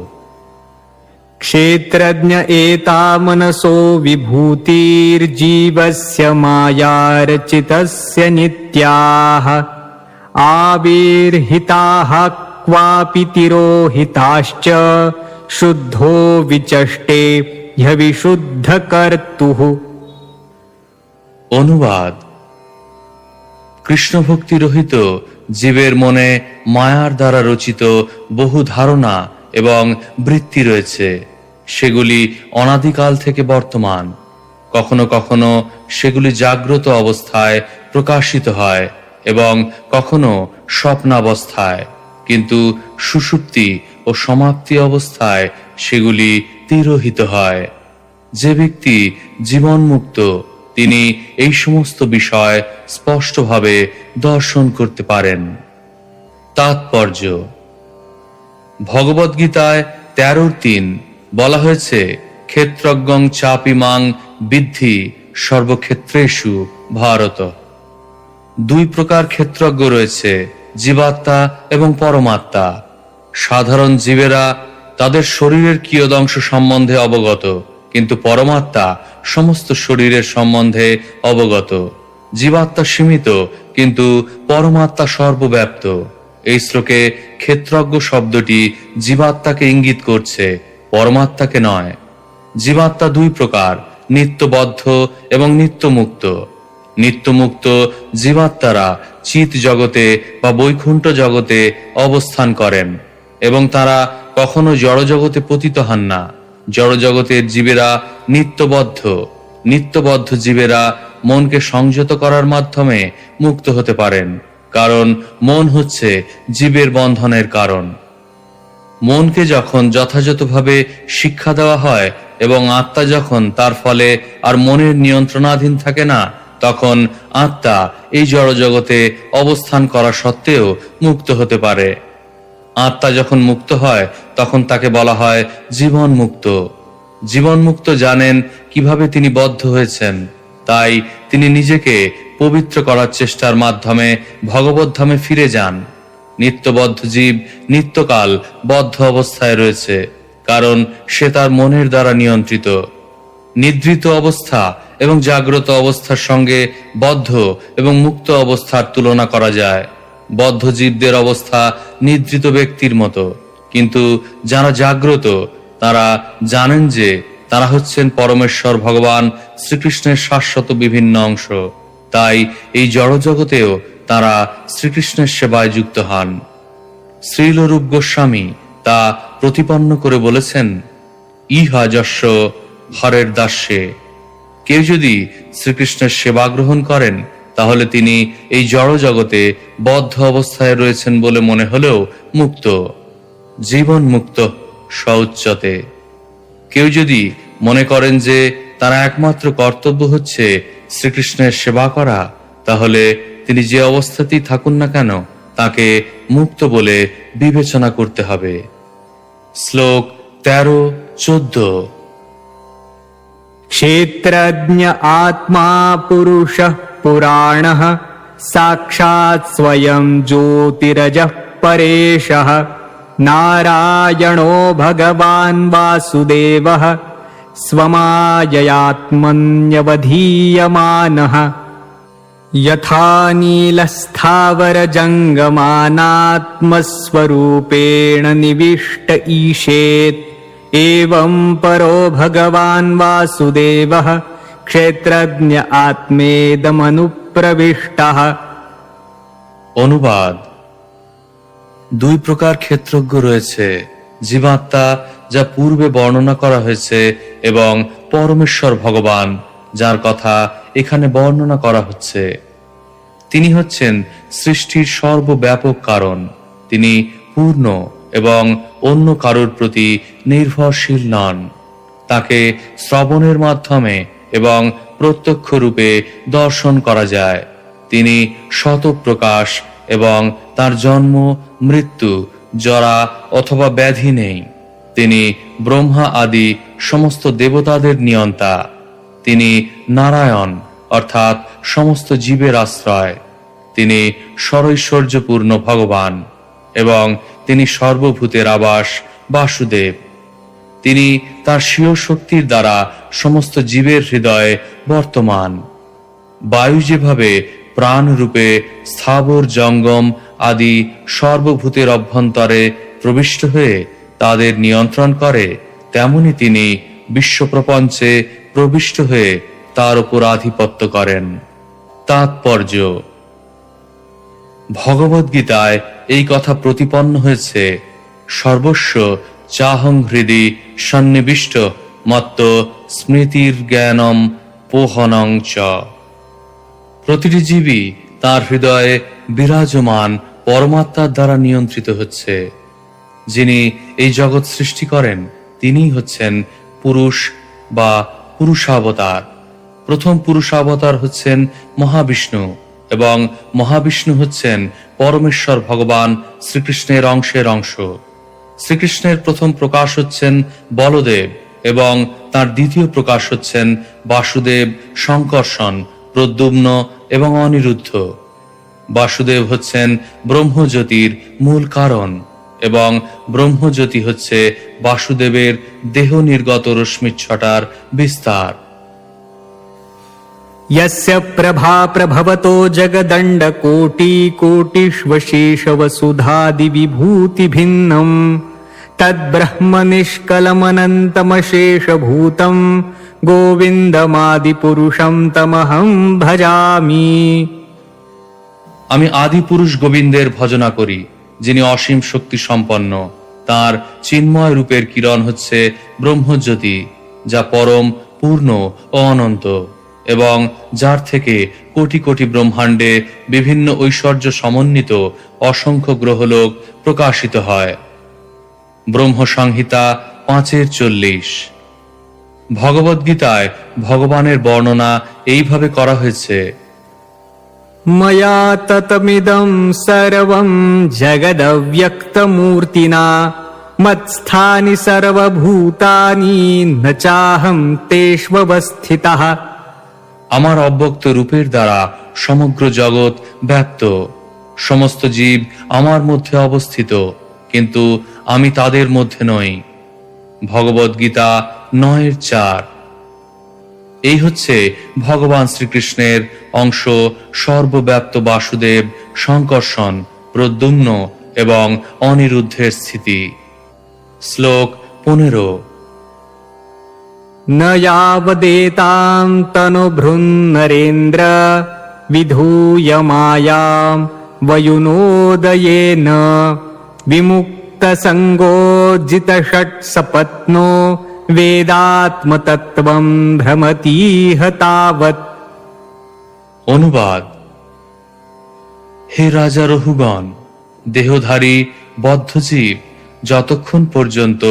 क्षेत्रज्ञ एता मनसो विभूतिर्जीवस्य मायारचितस्य नित्याः आविर्हिताः क्वापि तिरोहिताश्च शुद्धो विचष्टे ह्यविशुद्धकर्तुः। অনুবাদ: কৃষ্ণ ভক্তি রহিত জীবের মনে মায়ার দ্বারা রচিত বহু ধারণা এবং বৃত্তি রয়েছে। সেগুলি অনাদিকাল থেকে বর্তমান। কখনো কখনো সেগুলি জাগ্রত অবস্থায় প্রকাশিত হয় এবং কখনো স্বপ্নাবস্থায়, কিন্তু সুষুপ্তি ও সমাপ্তি অবস্থায় সেগুলি তিরোহিত হয়। যে ব্যক্তি জীবনমুক্ত, তিনি এই সমস্ত বিষয় স্পষ্টভাবে দর্শন করতে পারেন। তাৎপর্য: ভগবদ্গীতায় 13:3 বলা হয়েছে, ক্ষেত্রজ্ঞং চাপিমাং বিদ্ধি সর্বক্ষেত্রেষু ভারত। দুই প্রকার ক্ষেত্রজ্ঞ রয়েছে, জীবাত্মা এবং পরমাত্মা। সাধারণ জীবেরা তাদের শরীরের কিয়দংশ সম্বন্ধে অবগত, কিন্তু পরমাত্মা সমস্ত শরীরের সম্বন্ধে অবগত। জীবাত্মা সীমিত, কিন্তু পরমাত্মা সর্বব্যাপ্ত। এই শ্লোকে ক্ষেত্রজ্ঞ শব্দটি জীবাত্মাকে ইঙ্গিত করছে, পরমাত্মাকে নয়। জীবাত্মা দুই প্রকার, নিত্যবদ্ধ এবং নিত্যমুক্ত। নিত্যমুক্ত জীবাত্মারা চিৎ জগতে বা বৈকুণ্ঠ জগতে অবস্থান করেন এবং তারা কখনো জড়জগতে পতিত হন না। জড়জগতের জীবেরা নিত্যবদ্ধ। নিত্যবদ্ধ জীবেরা মনকে সংযত করার মাধ্যমে মুক্ত হতে পারেন, কারণ মন হচ্ছে জীবের বন্ধনের কারণ। মনকে যখন যথাযথভাবে শিক্ষা দেওয়া হয় এবং আত্মা যখন তার ফলে আর মনের নিয়ন্ত্রণাধীন থাকে না, তখন আত্মা এই জড়জগতে অবস্থান করা সত্ত্বেও মুক্ত হতে পারে। আত্মা যখন মুক্ত হয় তখন তাকে বলা হয় জীবন মুক্ত। জীবন মুক্ত জানেন কিভাবে তিনি বদ্ধ হয়েছেন, তাই তিনি নিজেকে পবিত্র করার চেষ্টার মাধ্যমে ভগবদ্ধামে ফিরে যান। নিত্যবদ্ধ জীব নিত্যকাল বদ্ধ অবস্থায় রয়েছে, কারণ সে তার মনের দ্বারা নিয়ন্ত্রিত। নিদ্রিত অবস্থা এবং জাগ্রত অবস্থার সঙ্গে বদ্ধ এবং মুক্ত অবস্থার তুলনা করা যায়। বদ্ধ জীবদের অবস্থা নিদ্রিত ব্যক্তির মতো, কিন্তু যারা জাগ্রত তারা জানেন যে তারা হচ্ছেন পরমেশ্বর ভগবান শ্রীকৃষ্ণের শাশ্বত বিভিন্ন অংশ। তাই এই জড়জগতেও তারা শ্রীকৃষ্ণের সেবায় যুক্ত হন। শ্রীল রূপ গোস্বামী তা প্রতিপন্ন করে বলেছেন, ইহা যস্য হরের দাস্যে। কেউ যদি শ্রীকৃষ্ণের সেবা গ্রহণ করেন তাহলে তিনি এই জড় জগতে বদ্ধ অবস্থায় রয়েছেন বলে মনে হলেও মুক্ত, জীবন মুক্ত সউচ্চতে। কেউ যদি মনে করেন যে তার একমাত্র কর্তব্য হচ্ছে শ্রীকৃষ্ণের সেবা করা, তাহলে তিনি যে অবস্থাতেই থাকুন না কেন তাকে মুক্ত বলে বিবেচনা করতে হবে। শ্লোক 13-14। क्षेत्रज्ञ आत्मा पुरुषः पुराणः साक्षात् स्वयं ज्योतिरजः परेशः नारायणो भगवान् वासुदेवः स्वमाययात्मन्यवधीयमानः यथा नीलस्थावरजङ्गमानात्मस्वरूपेण निविष्ट ईशेत् एवं परो भगवान् वासुदेवः क्षेत्रज्ञ आत्मेदमनुप्रविष्टः। অনুবাদ: দুই প্রকার ক্ষেত্রজ্ঞ রয়েছে, জীবাত্মা যা পূর্বে বর্ণনা করা হয়েছে এবং পরমেশ্বর ভগবান যার কথা এখানে বর্ণনা করা হচ্ছে। তিনি হচ্ছেন সৃষ্টির সর্বব্যাপক কারণ। তিনি পূর্ণ এবং অন্য কারোর প্রতি নির্ভরশীল নন। তাকে শ্রবণের মাধ্যমে এবং প্রত্যক্ষ রূপে দর্শন করা যায়। তিনি স্বতঃপ্রকাশ এবং তার জন্ম, মৃত্যু, জরা অথবা ব্যাধি নেই। তিনি ব্রহ্মা আদি সমস্ত দেবতাদের নিয়ন্তা। তিনি নারায়ণ অর্থাৎ সমস্ত জীবের আশ্রয়। তিনি সরৈশ্বর্যপূর্ণ ভগবান এবং তিনি সর্বভূতের আবাস বাসুদেব। তিনি তার স্বীয় শক্তির দ্বারা সমস্ত জীবের হৃদয়ে বর্তমান। বায়ু যেভাবে প্রাণ রূপে স্থাবর জঙ্গম আদি সর্বভূতের অভ্যন্তরে প্রবিষ্ট হয়ে তাদের নিয়ন্ত্রণ করে, তেমনি তিনি বিশ্বপ্রপঞ্চে প্রবিষ্ট হয়ে তার উপর আধিপত্য করেন। তাৎপর্য: ভগবদ্গীতায় এই কথা প্রতিপন্ন হয়েছে, সর্বস্ব চাহং হৃদি সন্নিবিষ্ট মত্ত স্মৃতির জ্ঞানম পোহনং চ। প্রতিটি জীবই তার হৃদয়ে বিরাজমান পরমাত্মার দ্বারা নিয়ন্ত্রিত হচ্ছে। যিনি এই জগৎ সৃষ্টি করেন তিনিই হচ্ছেন পুরুষ বা পুরুষাবতার। প্রথম পুরুষাবতার হচ্ছেন মহাবিষ্ণু এবং মহাবিষ্ণু হচ্ছেন পরমেশ্বর ভগবান শ্রীকৃষ্ণের অংশের অংশ। শ্রীকৃষ্ণের প্রথম প্রকাশ হচ্ছেন বলদেব এবং তার দ্বিতীয় প্রকাশ হচ্ছেন বাসুদেব, শঙ্কর্ষণ, প্রদ্যুম্ন এবং অনিরুদ্ধ। বাসুদেব হচ্ছেন ব্রহ্মজ্যোতির মূল কারণ এবং ব্রহ্মজ্যোতি হচ্ছে বাসুদেবের দেহ নির্গত রশ্মিচ্ছটার বিস্তার। यस्य प्रभा प्रभवतो जगदण्डकोटिकोटिष्वशेषवसुधादिविभूतिभिन्नम् तद्ब्रह्म निष्कलमनन्तमशेषभूतम् गोविन्दमादिपुरुषं तमहं भजामि। আমি আদি পুরুষ গোবিন্দের ভজনা করি, যিনি অসীম শক্তি সম্পন্ন। তার চিন্ময় রূপের কিরণ হচ্ছে ব্রহ্মজ্যোতি, যা পরম, পূর্ণ ও অনন্ত এবং যার থেকে কোটি কোটি ব্রহ্মাণ্ডে বিভিন্ন ঐশ্বর্য সমন্বিত অসংখ্য গ্রহলোক প্রকাশিত হয়। ব্রহ্ম সংহিতা 5:40। ভগবদ্গীতায় ভগবানের বর্ণনা এইভাবে করা হয়েছে: मया ततमिदं सर्वं जगदव्यक्तमूर्तिना मत्स्थानि सर्वभूतानि न चाहं तेष्वस्थितः। আমার অব্যক্ত রূপের দ্বারা সমগ্র জগৎ ব্যক্ত। সমস্ত জীব আমার মধ্যে অবস্থিত, কিন্তু আমি তাদের মধ্যে নই। ভগবদ্গীতা 9:4। এই হচ্ছে ভগবান শ্রীকৃষ্ণের অংশ সর্বব্যাপ্ত বাসুদেব, শঙ্কর্ষণ, প্রদ্যুম্ন এবং অনিরুদ্ধের স্থিতি। শ্লোক 15। न यावदेतां तनुभृन्नरेन्द्र विधूयमायां वयुनोदयेन विमुक्तसङ्गोजितषट्सपत्नो वेदात्मतत्त्वं भ्रमतीह तावत्। অনুবাদ: হে রাজা রহুগণ, দেহধারী বদ্ধজীব যতক্ষণ পর্যন্ত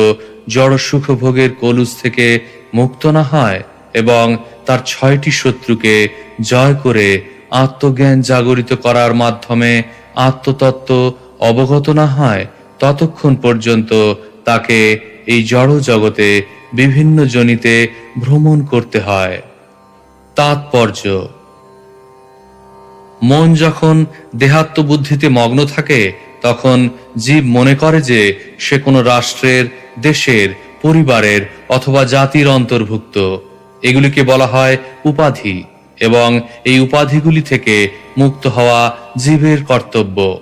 জড় সুখভোগের কলুষ থেকে মুক্ত না হয় এবং তার 6টি শত্রুকে জয় করে আত্মজ্ঞান জাগরিত করার মাধ্যমে আত্মতত্ত্ব অবগত না হয় ততক্ষণ পর্যন্ত তাকে এই জড় জগতে বিভিন্ন যোনিতে ভ্রমণ করতে হয়। তাৎপর্য: মন যখন দেহাত্মবুদ্ধিতে মগ্ন থাকে তখন জীব মনে করে যে সে কোনো রাষ্ট্রের, দেশের, পরিবারের অথবা জাতির অন্তর্ভুক্ত। এগুলিকে বলা হয় উপাধি, এবং এই উপাধিগুলি থেকে মুক্ত হওয়া জীবের কর্তব্য।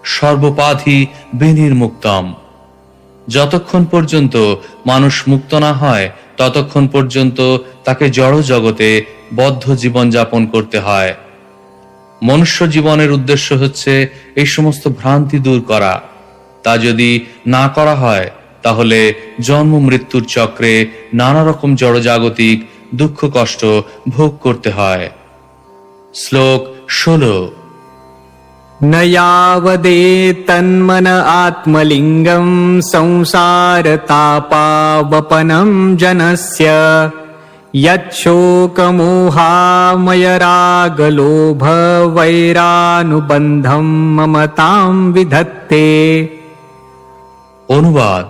সর্বোপাধি বিনির্মুক্তম। যতক্ষণ পর্যন্ত মানুষ মুক্ত না হয় ততক্ষণ পর্যন্ত তাকে জড় জগতে বদ্ধ জীবন যাপন করতে হয়। মনুষ্য জীবনের উদ্দেশ্য হচ্ছে এই সমস্ত ভ্রান্তি দূর করা। তা যদি না করা হয় তাহলে জন্ম মৃত্যুর চক্রে নানা রকম জড়জাগতিক দুঃখ কষ্ট ভোগ করতে হয়। শ্লোক 16। न यावदेतन्मन आत्मलिङ्गं संसारतापावपनं जनस्य यच्छोकमोहामयरागलोभवैरानुबन्धं ममतां विधत्ते। অনুবাদ: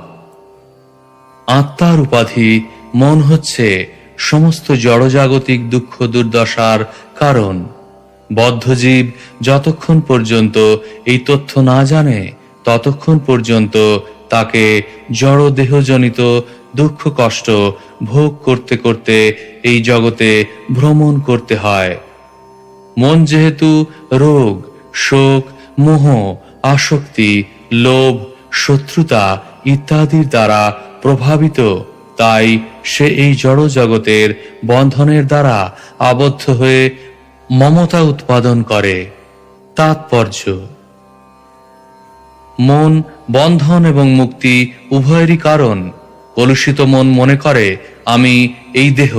আত্মার উপাধি মন হচ্ছে সমস্ত জড়জাগতিক দুঃখ দুর্দশার কারণ। বদ্ধজীব যতক্ষণ পর্যন্ত এই তথ্য না জানে ততক্ষণ পর্যন্ত তাকে জড় দেহজনিত দুঃখ কষ্ট ভোগ করতে করতে এই জগতে ভ্রমণ করতে হয়। মন যেহেতু রোগ, শোক, মোহ, আসক্তি, লোভ, শত্রুতা ইত্যাদির দ্বারা প্রভাবিত, তাই সে এই জড় জগতের বন্ধনের দ্বারা আবদ্ধ হয়ে মমতা উৎপাদন করে। তাৎপর্য: মন বন্ধন এবং মুক্তি উভয়েরই কারণ। কলুষিত মন মনে করে আমি এই দেহ।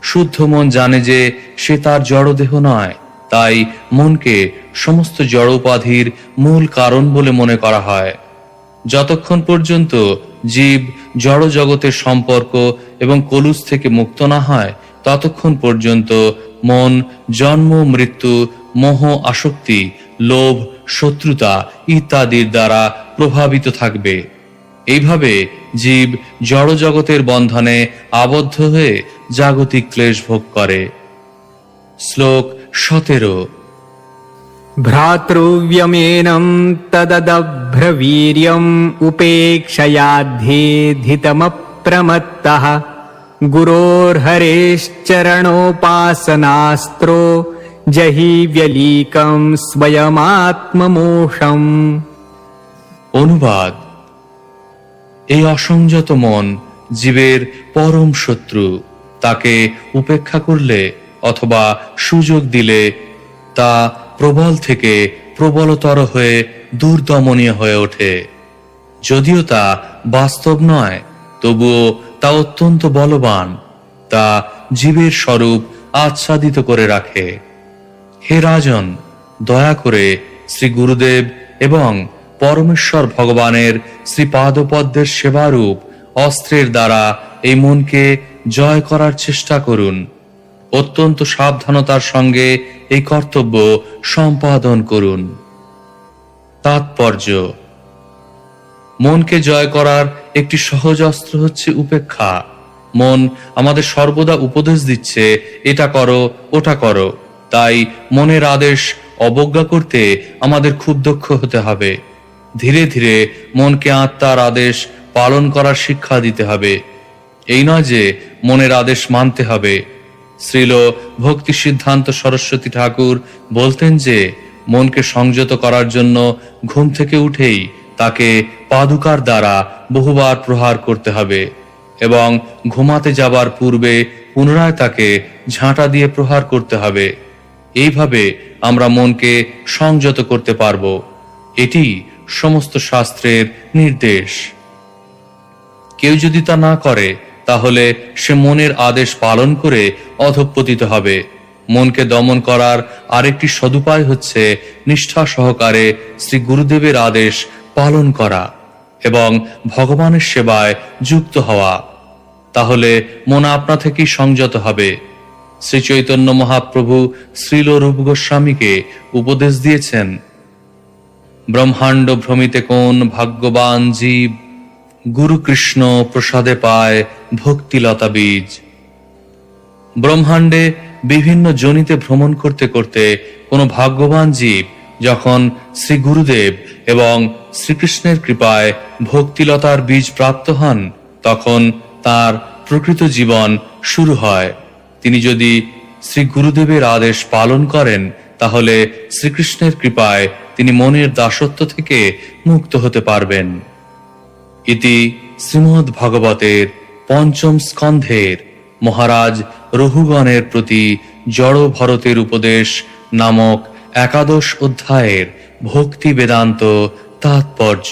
শুদ্ধ মন জানে যে সে তার জড় দেহ নয়, তাই মনকে সমস্ত জড় উপাধির মূল কারণ বলে মনে করা হয়। যতক্ষণ পর্যন্ত জীব জড় জগতের সম্পর্ক এবং কলুষ থেকে মুক্ত না হয় ততক্ষণ পর্যন্ত মন জন্ম মৃত্যু, মোহ, আসক্তি, লোভ, শত্রুতা ইত্যাদির দ্বারা প্রভাবিত থাকবে। এইভাবে জীব জড় জগতের বন্ধনে আবদ্ধ হয়ে জাগতিক ক্লেশ ভোগ করে। শ্লোক 17। भ्रातृव्यमेनं तददभ्रवीर्यम् उपेक्षयाध्येधितमप्रमत्तः गुरोर्हरेश्चरणोपासनास्त्रो जहिव्यलीकं स्वयमात्ममोषम्। অনুবাদ: এই অসংযত মন জীবের পরম শত্রু। তাকে উপেক্ষা করলে অথবা সুযোগ দিলে তা প্রবল থেকে প্রবলতর হয়ে দুর্দমনীয় হয়ে ওঠে। যদিও তা বাস্তব নয়, তবুও তা অত্যন্ত বলবান। তা জীবের স্বরূপ আচ্ছাদিত করে রাখে। হে রাজন, দয়া করে শ্রী গুরুদেব এবং পরমেশ্বর ভগবানের শ্রী পাদপদ্মের সেবারূপ অস্ত্রের দ্বারা এই মনকে জয় করার চেষ্টা করুন। অত্যন্ত সাবধানতার সঙ্গে এই কর্তব্য সম্পাদন করুন। তাৎপর্য: মনকে জয় করার একটি সহজ অস্ত্র হচ্ছে উপেক্ষা। মন আমাদের সর্বদা উপদেশ দিচ্ছে এটা করো, ওটা করো। তাই মনের আদেশ অবজ্ঞা করতে আমাদের খুব দক্ষ হতে হবে। ধীরে ধীরে মনকে আত্মার আদেশ পালন করার শিক্ষা দিতে হবে। এই নয় যে মনের আদেশ মানতে হবে। শ্রীল ভক্তি সিদ্ধান্ত সরস্বতী ঠাকুর বলতেন যে মনকে সংযত করার জন্য ঘুম থেকে উঠেই তাকে পাদুকার দ্বারা বহুবার প্রহার করতে হবে এবং ঘুমাতে যাবার পূর্বে পুনরায় তাকে ঝাঁটা দিয়ে প্রহার করতে হবে। এইভাবে আমরা মনকে সংযত করতে পারব। এটি সমস্ত শাস্ত্রের নির্দেশ। কেউ যদি তা না করে তাহলে সে মনের আদেশ পালন করে অধঃপতিত হবে। মনকে দমন করার আরেকটি সদুপায় হচ্ছে নিষ্ঠা সহকারে শ্রী গুরুদেবের আদেশ পালন করা এবং ভগবানের সেবায় যুক্ত হওয়া। তাহলে মন আপনা থেকেই সংযত হবে। শ্রী চৈতন্য মহাপ্রভু শ্রীল রূপ গোস্বামীকে উপদেশ দিয়েছেন, ব্রহ্মাণ্ড ভ্রমিতে কোন ভাগ্যবান জীব, গুরু কৃষ্ণ প্রসাদে পায় ভক্তিলতা বীজ। ব্রহ্মাণ্ডে বিভিন্ন যোনিতে ভ্রমণ করতে করতে কোনো ভাগ্যবান জীব যখন শ্রী গুরুদেব এবং শ্রীকৃষ্ণের কৃপায় ভক্তিলতার বীজ প্রাপ্ত হন, তখন তার প্রকৃত জীবন শুরু হয়। তিনি যদি শ্রী গুরুদেবের আদেশ পালন করেন, তাহলে শ্রীকৃষ্ণের কৃপায় তিনি মনের দাসত্ব থেকে মুক্ত হতে পারবেন। ইতি শ্রীমদ্ ভাগবতের পঞ্চম স্কন্ধের মহারাজ রঘুগণের প্রতি জড় ভরতের উপদেশ নামক একাদশ অধ্যায়ের ভক্তি বেদান্ত তাৎপর্য।